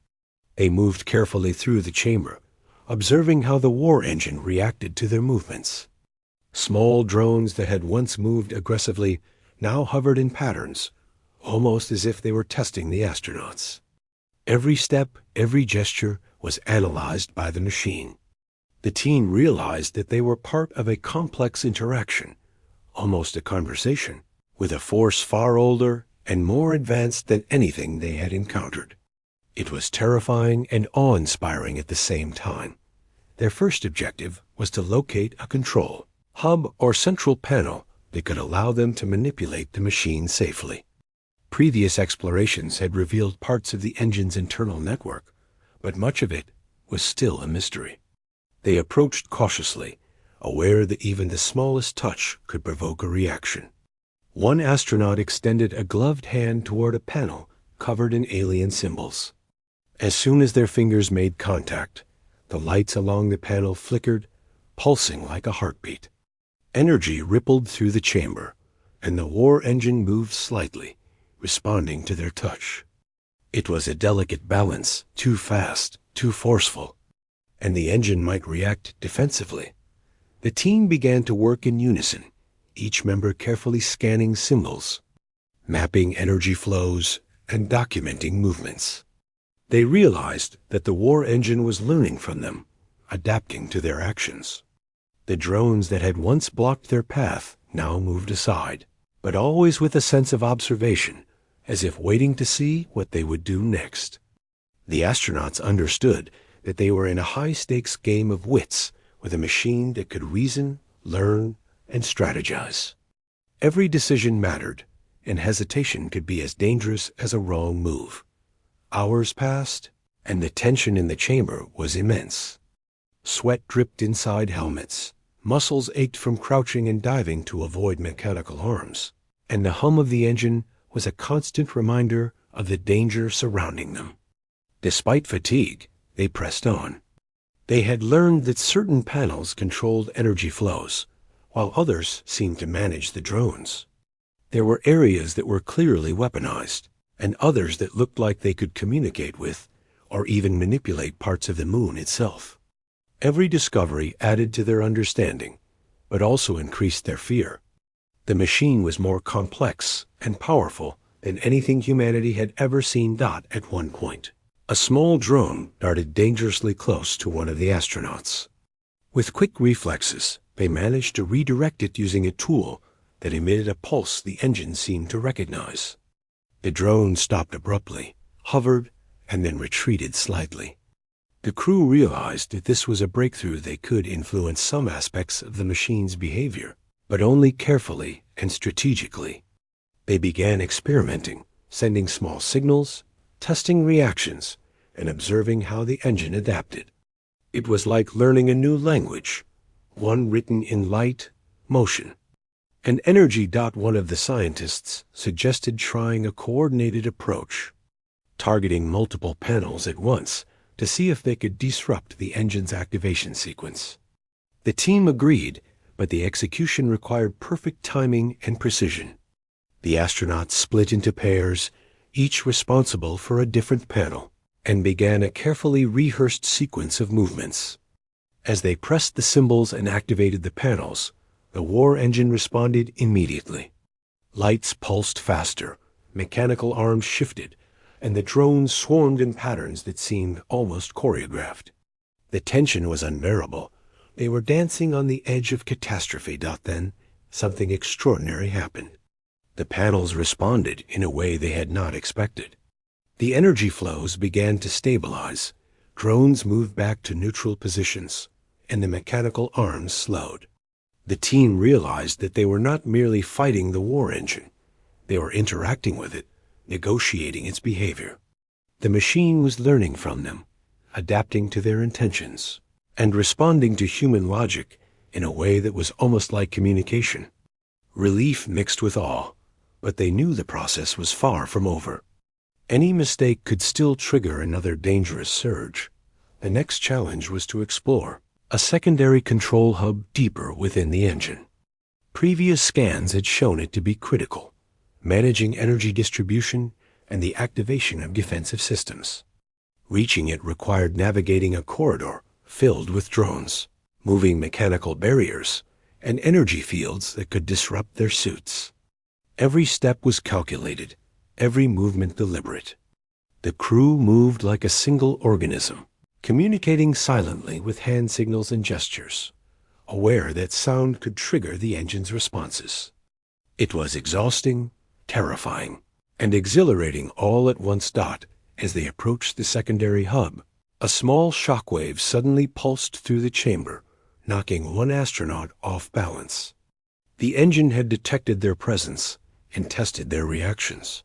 They moved carefully through the chamber, observing how the war engine reacted to their movements. Small drones that had once moved aggressively now hovered in patterns, almost as if they were testing the astronauts. Every step, every gesture was analyzed by the machine. The team realized that they were part of a complex interaction, almost a conversation, with a force far older and more advanced than anything they had encountered. It was terrifying and awe-inspiring at the same time. Their first objective was to locate a control hub or central panel that could allow them to manipulate the machine safely. Previous explorations had revealed parts of the engine's internal network, but much of it was still a mystery. They approached cautiously, aware that even the smallest touch could provoke a reaction. One astronaut extended a gloved hand toward a panel covered in alien symbols. As soon as their fingers made contact, the lights along the panel flickered, pulsing like a heartbeat. Energy rippled through the chamber, and the war engine moved slightly, responding to their touch. It was a delicate balance, too fast, too forceful. and the engine might react defensively. The team began to work in unison, each member carefully scanning symbols, mapping energy flows, and documenting movements. They realized that the war engine was learning from them, adapting to their actions. The drones that had once blocked their path now moved aside, but always with a sense of observation, as if waiting to see what they would do next. The astronauts understood that they were in a high-stakes game of wits with a machine that could reason, learn, and strategize. Every decision mattered, and hesitation could be as dangerous as a wrong move. Hours passed, and the tension in the chamber was immense. Sweat dripped inside helmets, muscles ached from crouching and diving to avoid mechanical arms, and the hum of the engine was a constant reminder of the danger surrounding them. Despite fatigue, they pressed on. They had learned that certain panels controlled energy flows, while others seemed to manage the drones. There were areas that were clearly weaponized, and others that looked like they could communicate with, or even manipulate parts of the moon itself. Every discovery added to their understanding, but also increased their fear. The machine was more complex and powerful than anything humanity had ever seen. At one point, a small drone darted dangerously close to one of the astronauts. With quick reflexes, they managed to redirect it using a tool that emitted a pulse the engine seemed to recognize. The drone stopped abruptly, hovered, and then retreated slightly. The crew realized that this was a breakthrough. They could influence some aspects of the machine's behavior, but only carefully and strategically. They began experimenting, sending small signals, testing reactions, and observing how the engine adapted. It was like learning a new language, one written in light, motion, and energy. One of the scientists suggested trying a coordinated approach, targeting multiple panels at once to see if they could disrupt the engine's activation sequence. The team agreed, but the execution required perfect timing and precision. The astronauts split into pairs, each responsible for a different panel, and began a carefully rehearsed sequence of movements. As they pressed the symbols and activated the panels, the war engine responded immediately. Lights pulsed faster, mechanical arms shifted, and the drones swarmed in patterns that seemed almost choreographed. The tension was unbearable. They were dancing on the edge of catastrophe. Then, something extraordinary happened. The panels responded in a way they had not expected. The energy flows began to stabilize, drones moved back to neutral positions, and the mechanical arms slowed. The team realized that they were not merely fighting the war engine. They were interacting with it, negotiating its behavior. The machine was learning from them, adapting to their intentions, and responding to human logic in a way that was almost like communication. Relief mixed with awe, but they knew the process was far from over. Any mistake could still trigger another dangerous surge. The next challenge was to explore a secondary control hub deeper within the engine. Previous scans had shown it to be critical, managing energy distribution and the activation of defensive systems. Reaching it required navigating a corridor filled with drones, moving mechanical barriers, and energy fields that could disrupt their suits. Every step was calculated, every movement deliberate. The crew moved like a single organism, communicating silently with hand signals and gestures, aware that sound could trigger the engine's responses. It was exhausting, terrifying, and exhilarating all at once. As they approached the secondary hub, a small shockwave suddenly pulsed through the chamber, knocking one astronaut off balance. The engine had detected their presence and tested their reactions.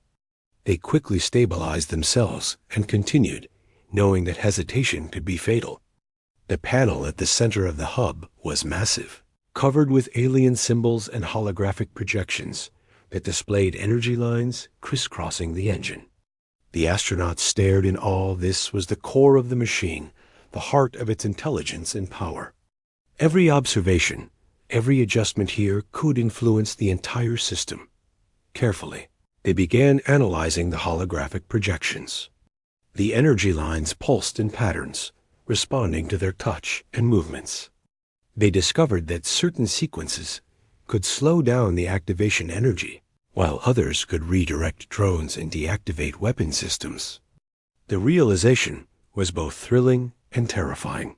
They quickly stabilized themselves and continued, knowing that hesitation could be fatal. The panel at the center of the hub was massive, covered with alien symbols and holographic projections that displayed energy lines crisscrossing the engine. The astronauts stared in awe. This was the core of the machine, the heart of its intelligence and power. Every observation, every adjustment here could influence the entire system. Carefully, they began analyzing the holographic projections. The energy lines pulsed in patterns, responding to their touch and movements. They discovered that certain sequences could slow down the activation energy, while others could redirect drones and deactivate weapon systems. The realization was both thrilling and terrifying.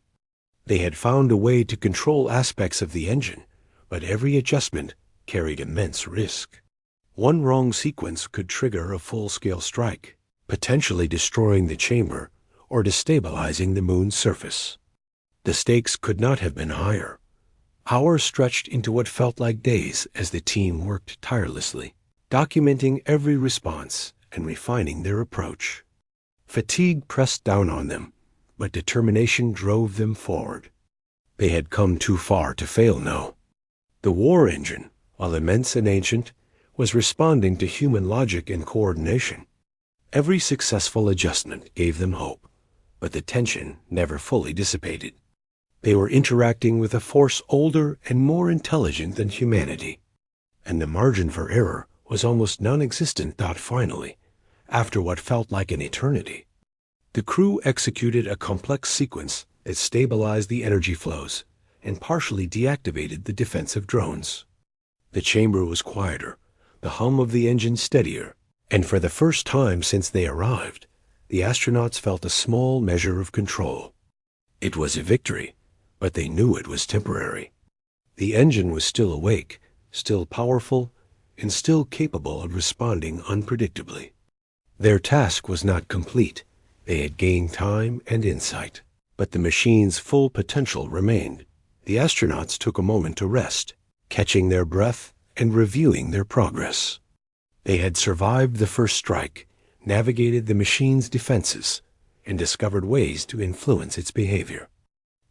They had found a way to control aspects of the engine, but every adjustment carried immense risk. One wrong sequence could trigger a full-scale strike, potentially destroying the chamber or destabilizing the moon's surface. The stakes could not have been higher. Hours stretched into what felt like days as the team worked tirelessly, documenting every response and refining their approach. Fatigue pressed down on them, but determination drove them forward. They had come too far to fail now. The war engine, while immense and ancient, was responding to human logic and coordination. Every successful adjustment gave them hope, but the tension never fully dissipated. They were interacting with a force older and more intelligent than humanity, and the margin for error was almost non-existent. Finally, after what felt like an eternity, the crew executed a complex sequence that stabilized the energy flows and partially deactivated the defensive drones. The chamber was quieter, the hum of the engine steadier, and for the first time since they arrived, the astronauts felt a small measure of control. It was a victory, but they knew it was temporary. The engine was still awake, still powerful, and still capable of responding unpredictably. Their task was not complete. They had gained time and insight, but the machine's full potential remained. The astronauts took a moment to rest, catching their breath and reviewing their progress. They had survived the first strike, navigated the machine's defenses, and discovered ways to influence its behavior.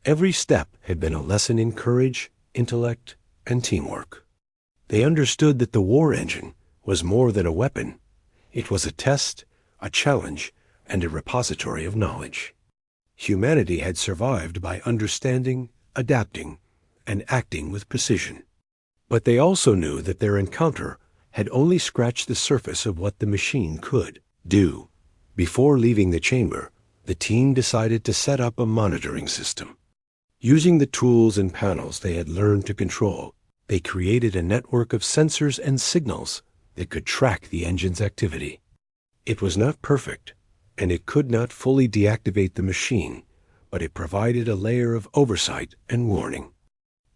Every step had been a lesson in courage, intellect, and teamwork. They understood that the war engine was more than a weapon. It was a test, a challenge, and a repository of knowledge. Humanity had survived by understanding, adapting, and acting with precision. But they also knew that their encounter had only scratched the surface of what the machine could do. Before leaving the chamber, the team decided to set up a monitoring system. Using the tools and panels they had learned to control, they created a network of sensors and signals that could track the engine's activity. It was not perfect, and it could not fully deactivate the machine, but it provided a layer of oversight and warning.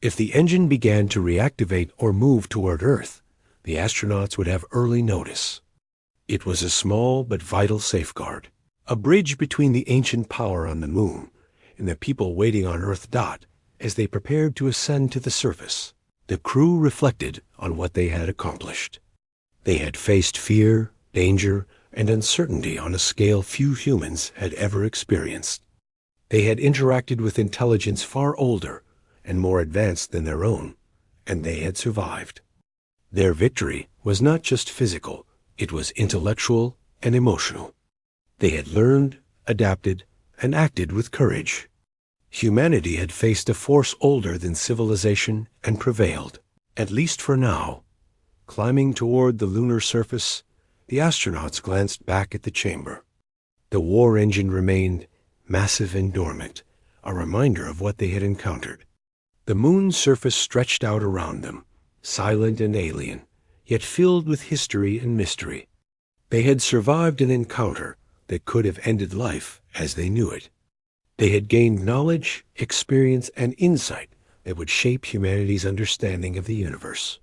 If the engine began to reactivate or move toward Earth, the astronauts would have early notice. It was a small but vital safeguard, a bridge between the ancient power on the moon and the people waiting on Earth. As they prepared to ascend to the surface, the crew reflected on what they had accomplished. They had faced fear, danger, and uncertainty on a scale few humans had ever experienced. They had interacted with intelligence far older and more advanced than their own, and they had survived. Their victory was not just physical, it was intellectual and emotional. They had learned, adapted, and acted with courage. Humanity had faced a force older than civilization and prevailed, at least for now. Climbing toward the lunar surface, the astronauts glanced back at the chamber. The war engine remained massive and dormant, a reminder of what they had encountered. The moon's surface stretched out around them, silent and alien, yet filled with history and mystery. They had survived an encounter that could have ended life as they knew it. They had gained knowledge, experience, and insight that would shape humanity's understanding of the universe.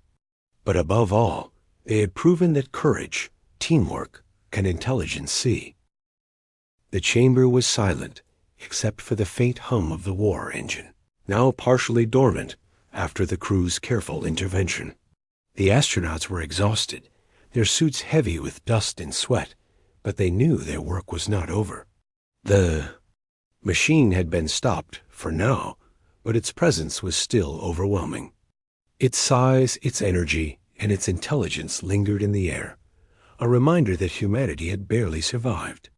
But above all, they had proven that courage, teamwork, and intelligence see. The chamber was silent, except for the faint hum of the war engine, now partially dormant after the crew's careful intervention. The astronauts were exhausted, their suits heavy with dust and sweat, but they knew their work was not over. The machine had been stopped for now, but its presence was still overwhelming. Its size, its energy, and its intelligence lingered in the air, a reminder that humanity had barely survived.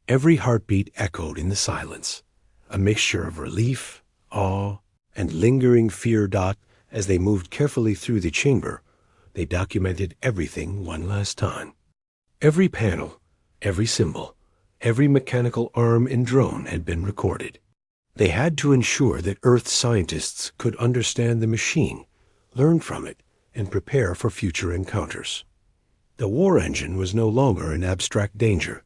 Every heartbeat echoed in the silence, a mixture of relief, awe, and lingering fear. As they moved carefully through the chamber, they documented everything one last time. Every panel, every symbol, every mechanical arm and drone had been recorded. They had to ensure that Earth scientists could understand the machine, learn from it, and prepare for future encounters. The war engine was no longer an abstract danger.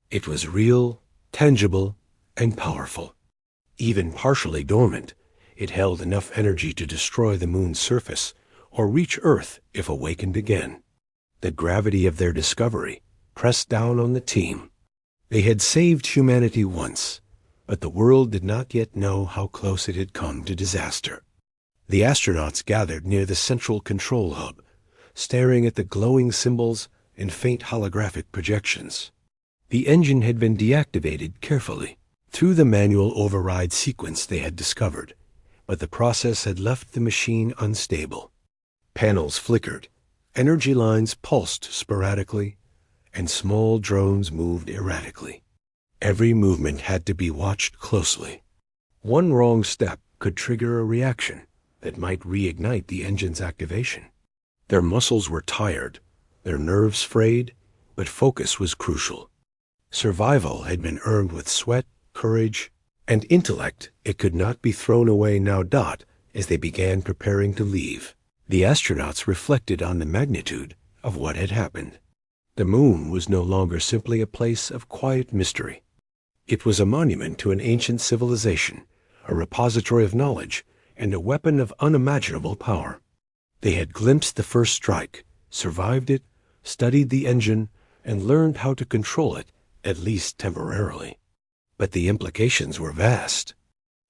It was real, tangible, and powerful. Even partially dormant, it held enough energy to destroy the moon's surface or reach Earth if awakened again. The gravity of their discovery pressed down on the team. They had saved humanity once, but the world did not yet know how close it had come to disaster. The astronauts gathered near the central control hub, staring at the glowing symbols and faint holographic projections. The engine had been deactivated carefully through the manual override sequence they had discovered, but the process had left the machine unstable. Panels flickered, energy lines pulsed sporadically, and small drones moved erratically. Every movement had to be watched closely. One wrong step could trigger a reaction that might reignite the engine's activation. Their muscles were tired, their nerves frayed, but focus was crucial. Survival had been earned with sweat, courage, and intellect. It could not be thrown away now. As they began preparing to leave, the astronauts reflected on the magnitude of what had happened. The moon was no longer simply a place of quiet mystery. It was a monument to an ancient civilization, a repository of knowledge, and a weapon of unimaginable power. They had glimpsed the first strike, survived it, studied the engine, and learned how to control it, at least temporarily. But the implications were vast.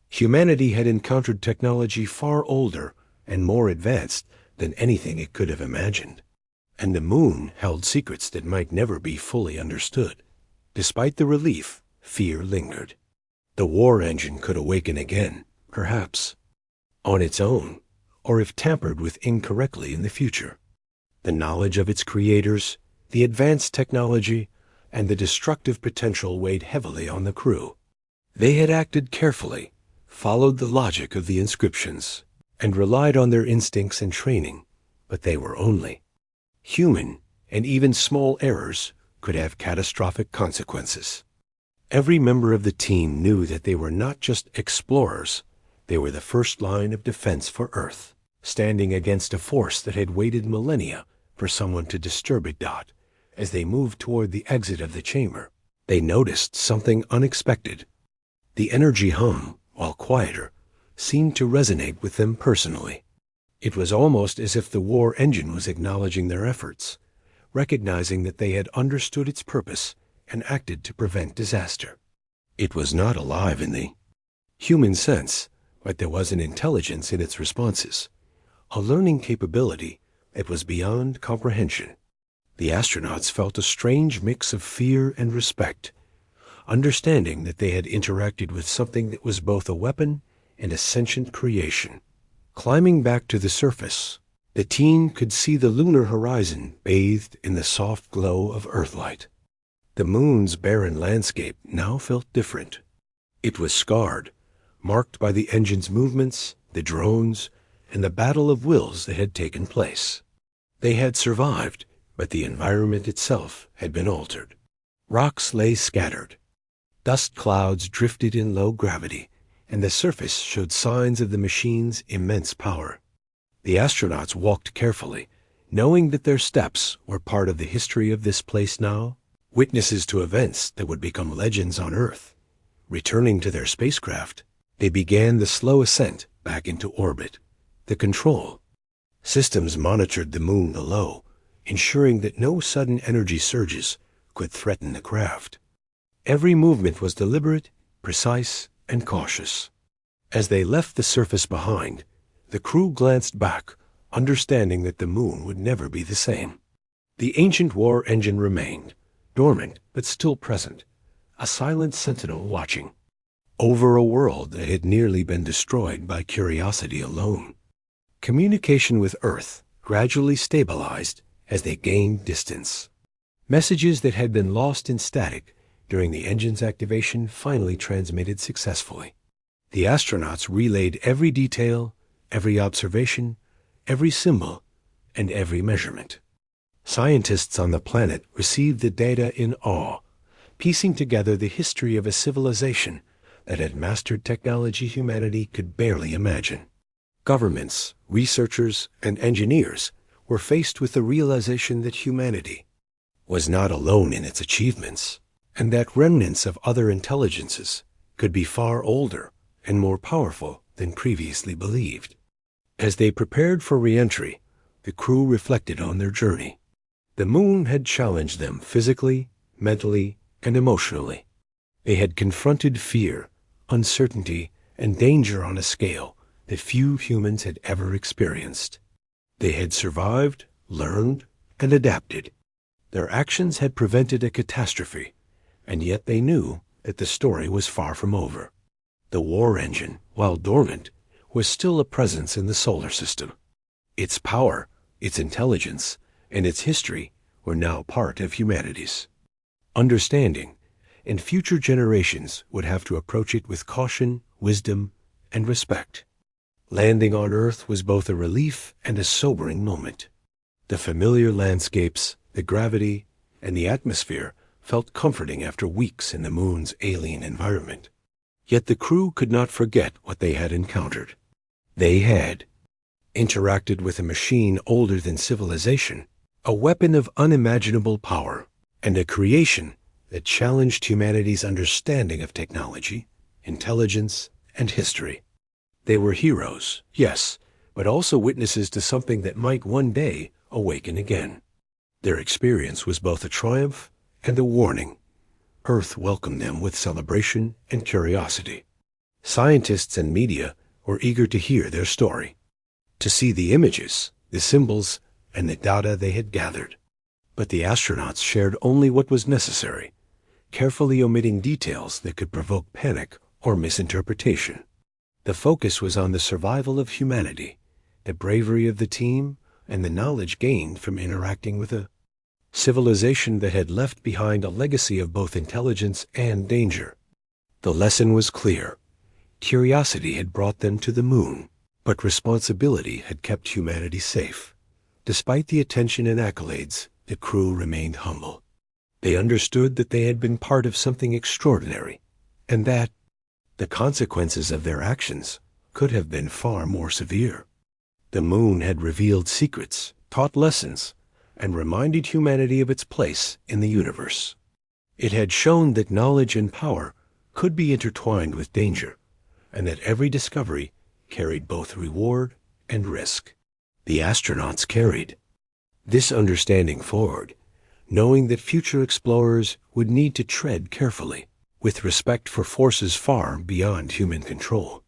Humanity had encountered technology far older and more advanced than anything it could have imagined. And the moon held secrets that might never be fully understood. Despite the relief, fear lingered. The war engine could awaken again, perhaps, on its own, or if tampered with incorrectly in the future. The knowledge of its creators, the advanced technology, and the destructive potential weighed heavily on the crew. They had acted carefully, followed the logic of the inscriptions, and relied on their instincts and training, but they were only human, and even small errors could have catastrophic consequences. Every member of the team knew that they were not just explorers, they were the first line of defense for Earth, standing against a force that had waited millennia for someone to disturb it. As they moved toward the exit of the chamber, they noticed something unexpected. The energy hum, while quieter, seemed to resonate with them personally. It was almost as if the war engine was acknowledging their efforts, recognizing that they had understood its purpose and acted to prevent disaster. It was not alive in the human sense, but there was an intelligence in its responses, a learning capability that was beyond comprehension. The astronauts felt a strange mix of fear and respect, understanding that they had interacted with something that was both a weapon and a sentient creation. Climbing back to the surface, the team could see the lunar horizon bathed in the soft glow of Earthlight. The moon's barren landscape now felt different. It was scarred, marked by the engine's movements, the drones, and the battle of wills that had taken place. They had survived, but the environment itself had been altered. Rocks lay scattered. Dust clouds drifted in low gravity, and the surface showed signs of the machine's immense power. The astronauts walked carefully, knowing that their steps were part of the history of this place now, witnesses to events that would become legends on Earth. Returning to their spacecraft, they began the slow ascent back into orbit. The control systems monitored the moon below, ensuring that no sudden energy surges could threaten the craft. Every movement was deliberate, precise, and cautious. As they left the surface behind, the crew glanced back, understanding that the moon would never be the same. The ancient war engine remained, dormant but still present, a silent sentinel watching over a world that had nearly been destroyed by curiosity alone. Communication with Earth gradually stabilized as they gained distance. Messages that had been lost in static during the engine's activation finally transmitted successfully. The astronauts relayed every detail, every observation, every symbol, and every measurement. Scientists on the planet received the data in awe, piecing together the history of a civilization that had mastered technology humanity could barely imagine. Governments, researchers, and engineers were faced with the realization that humanity was not alone in its achievements, and that remnants of other intelligences could be far older and more powerful than previously believed. As they prepared for re-entry, the crew reflected on their journey. The moon had challenged them physically, mentally, and emotionally. They had confronted fear, uncertainty, and danger on a scale that few humans had ever experienced. They had survived, learned, and adapted. Their actions had prevented a catastrophe, and yet they knew that the story was far from over. The war engine, while dormant, was still a presence in the solar system. Its power, its intelligence, and its history were now part of humanity's understanding, and future generations would have to approach it with caution, wisdom, and respect. Landing on Earth was both a relief and a sobering moment. The familiar landscapes, the gravity, and the atmosphere felt comforting after weeks in the moon's alien environment. Yet the crew could not forget what they had encountered. They had interacted with a machine older than civilization, a weapon of unimaginable power, and a creation that challenged humanity's understanding of technology, intelligence, and history. They were heroes, yes, but also witnesses to something that might one day awaken again. Their experience was both a triumph and a warning. Earth welcomed them with celebration and curiosity. Scientists and media were eager to hear their story, to see the images, the symbols, and the data they had gathered. But the astronauts shared only what was necessary, carefully omitting details that could provoke panic or misinterpretation. The focus was on the survival of humanity, the bravery of the team, and the knowledge gained from interacting with a civilization that had left behind a legacy of both intelligence and danger. The lesson was clear. Curiosity had brought them to the moon, but responsibility had kept humanity safe. Despite the attention and accolades, the crew remained humble. They understood that they had been part of something extraordinary, and that the consequences of their actions could have been far more severe. The moon had revealed secrets, taught lessons, and reminded humanity of its place in the universe. It had shown that knowledge and power could be intertwined with danger, and that every discovery carried both reward and risk. The astronauts carried this understanding forward, knowing that future explorers would need to tread carefully, with respect for forces far beyond human control.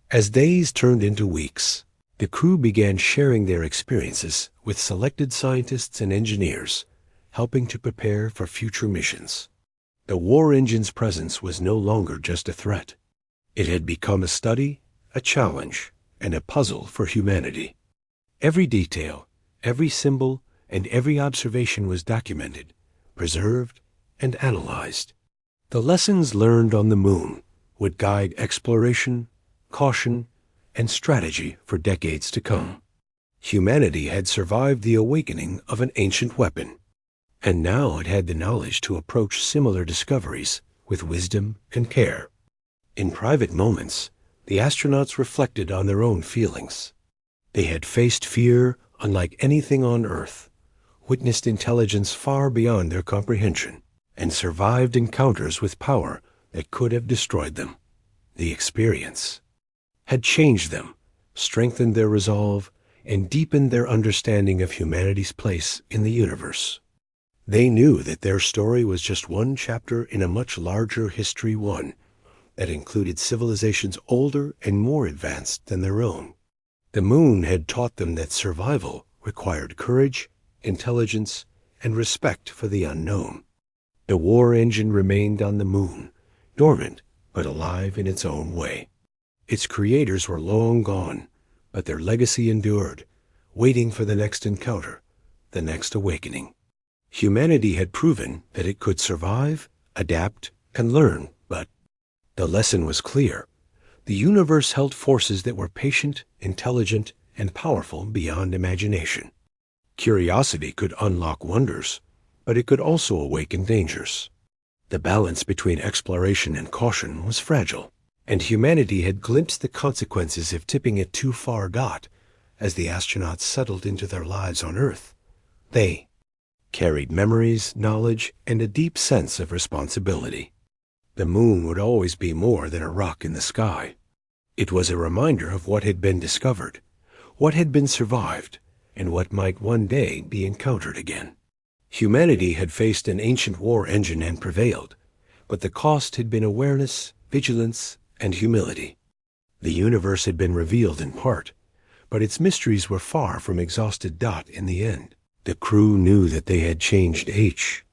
As days turned into weeks, the crew began sharing their experiences with selected scientists and engineers, helping to prepare for future missions. The war engine's presence was no longer just a threat. It had become a study, a challenge, and a puzzle for humanity. Every detail, every symbol, and every observation was documented, preserved, and analyzed. The lessons learned on the moon would guide exploration, caution, and strategy for decades to come. Humanity had survived the awakening of an ancient weapon, and now it had the knowledge to approach similar discoveries with wisdom and care. In private moments, the astronauts reflected on their own feelings. They had faced fear unlike anything on Earth, witnessed intelligence far beyond their comprehension, and survived encounters with power that could have destroyed them. The experience had changed them, strengthened their resolve, and deepened their understanding of humanity's place in the universe. They knew that their story was just one chapter in a much larger history, one that included civilizations older and more advanced than their own. The moon had taught them that survival required courage, intelligence, and respect for the unknown. The war engine remained on the moon, dormant but alive in its own way. Its creators were long gone, but their legacy endured, waiting for the next encounter, the next awakening. Humanity had proven that it could survive, adapt, and learn, but the lesson was clear. The universe held forces that were patient, intelligent, and powerful beyond imagination. Curiosity could unlock wonders, but it could also awaken dangers. The balance between exploration and caution was fragile. And humanity had glimpsed the consequences if tipping it too far. As the astronauts settled into their lives on Earth, they carried memories, knowledge, and a deep sense of responsibility. The moon would always be more than a rock in the sky. It was a reminder of what had been discovered, what had been survived, and what might one day be encountered again. Humanity had faced an ancient war engine and prevailed, but the cost had been awareness, vigilance, and humility. The universe had been revealed in part, but its mysteries were far from exhausted. In the end, the crew knew that they had changed HFY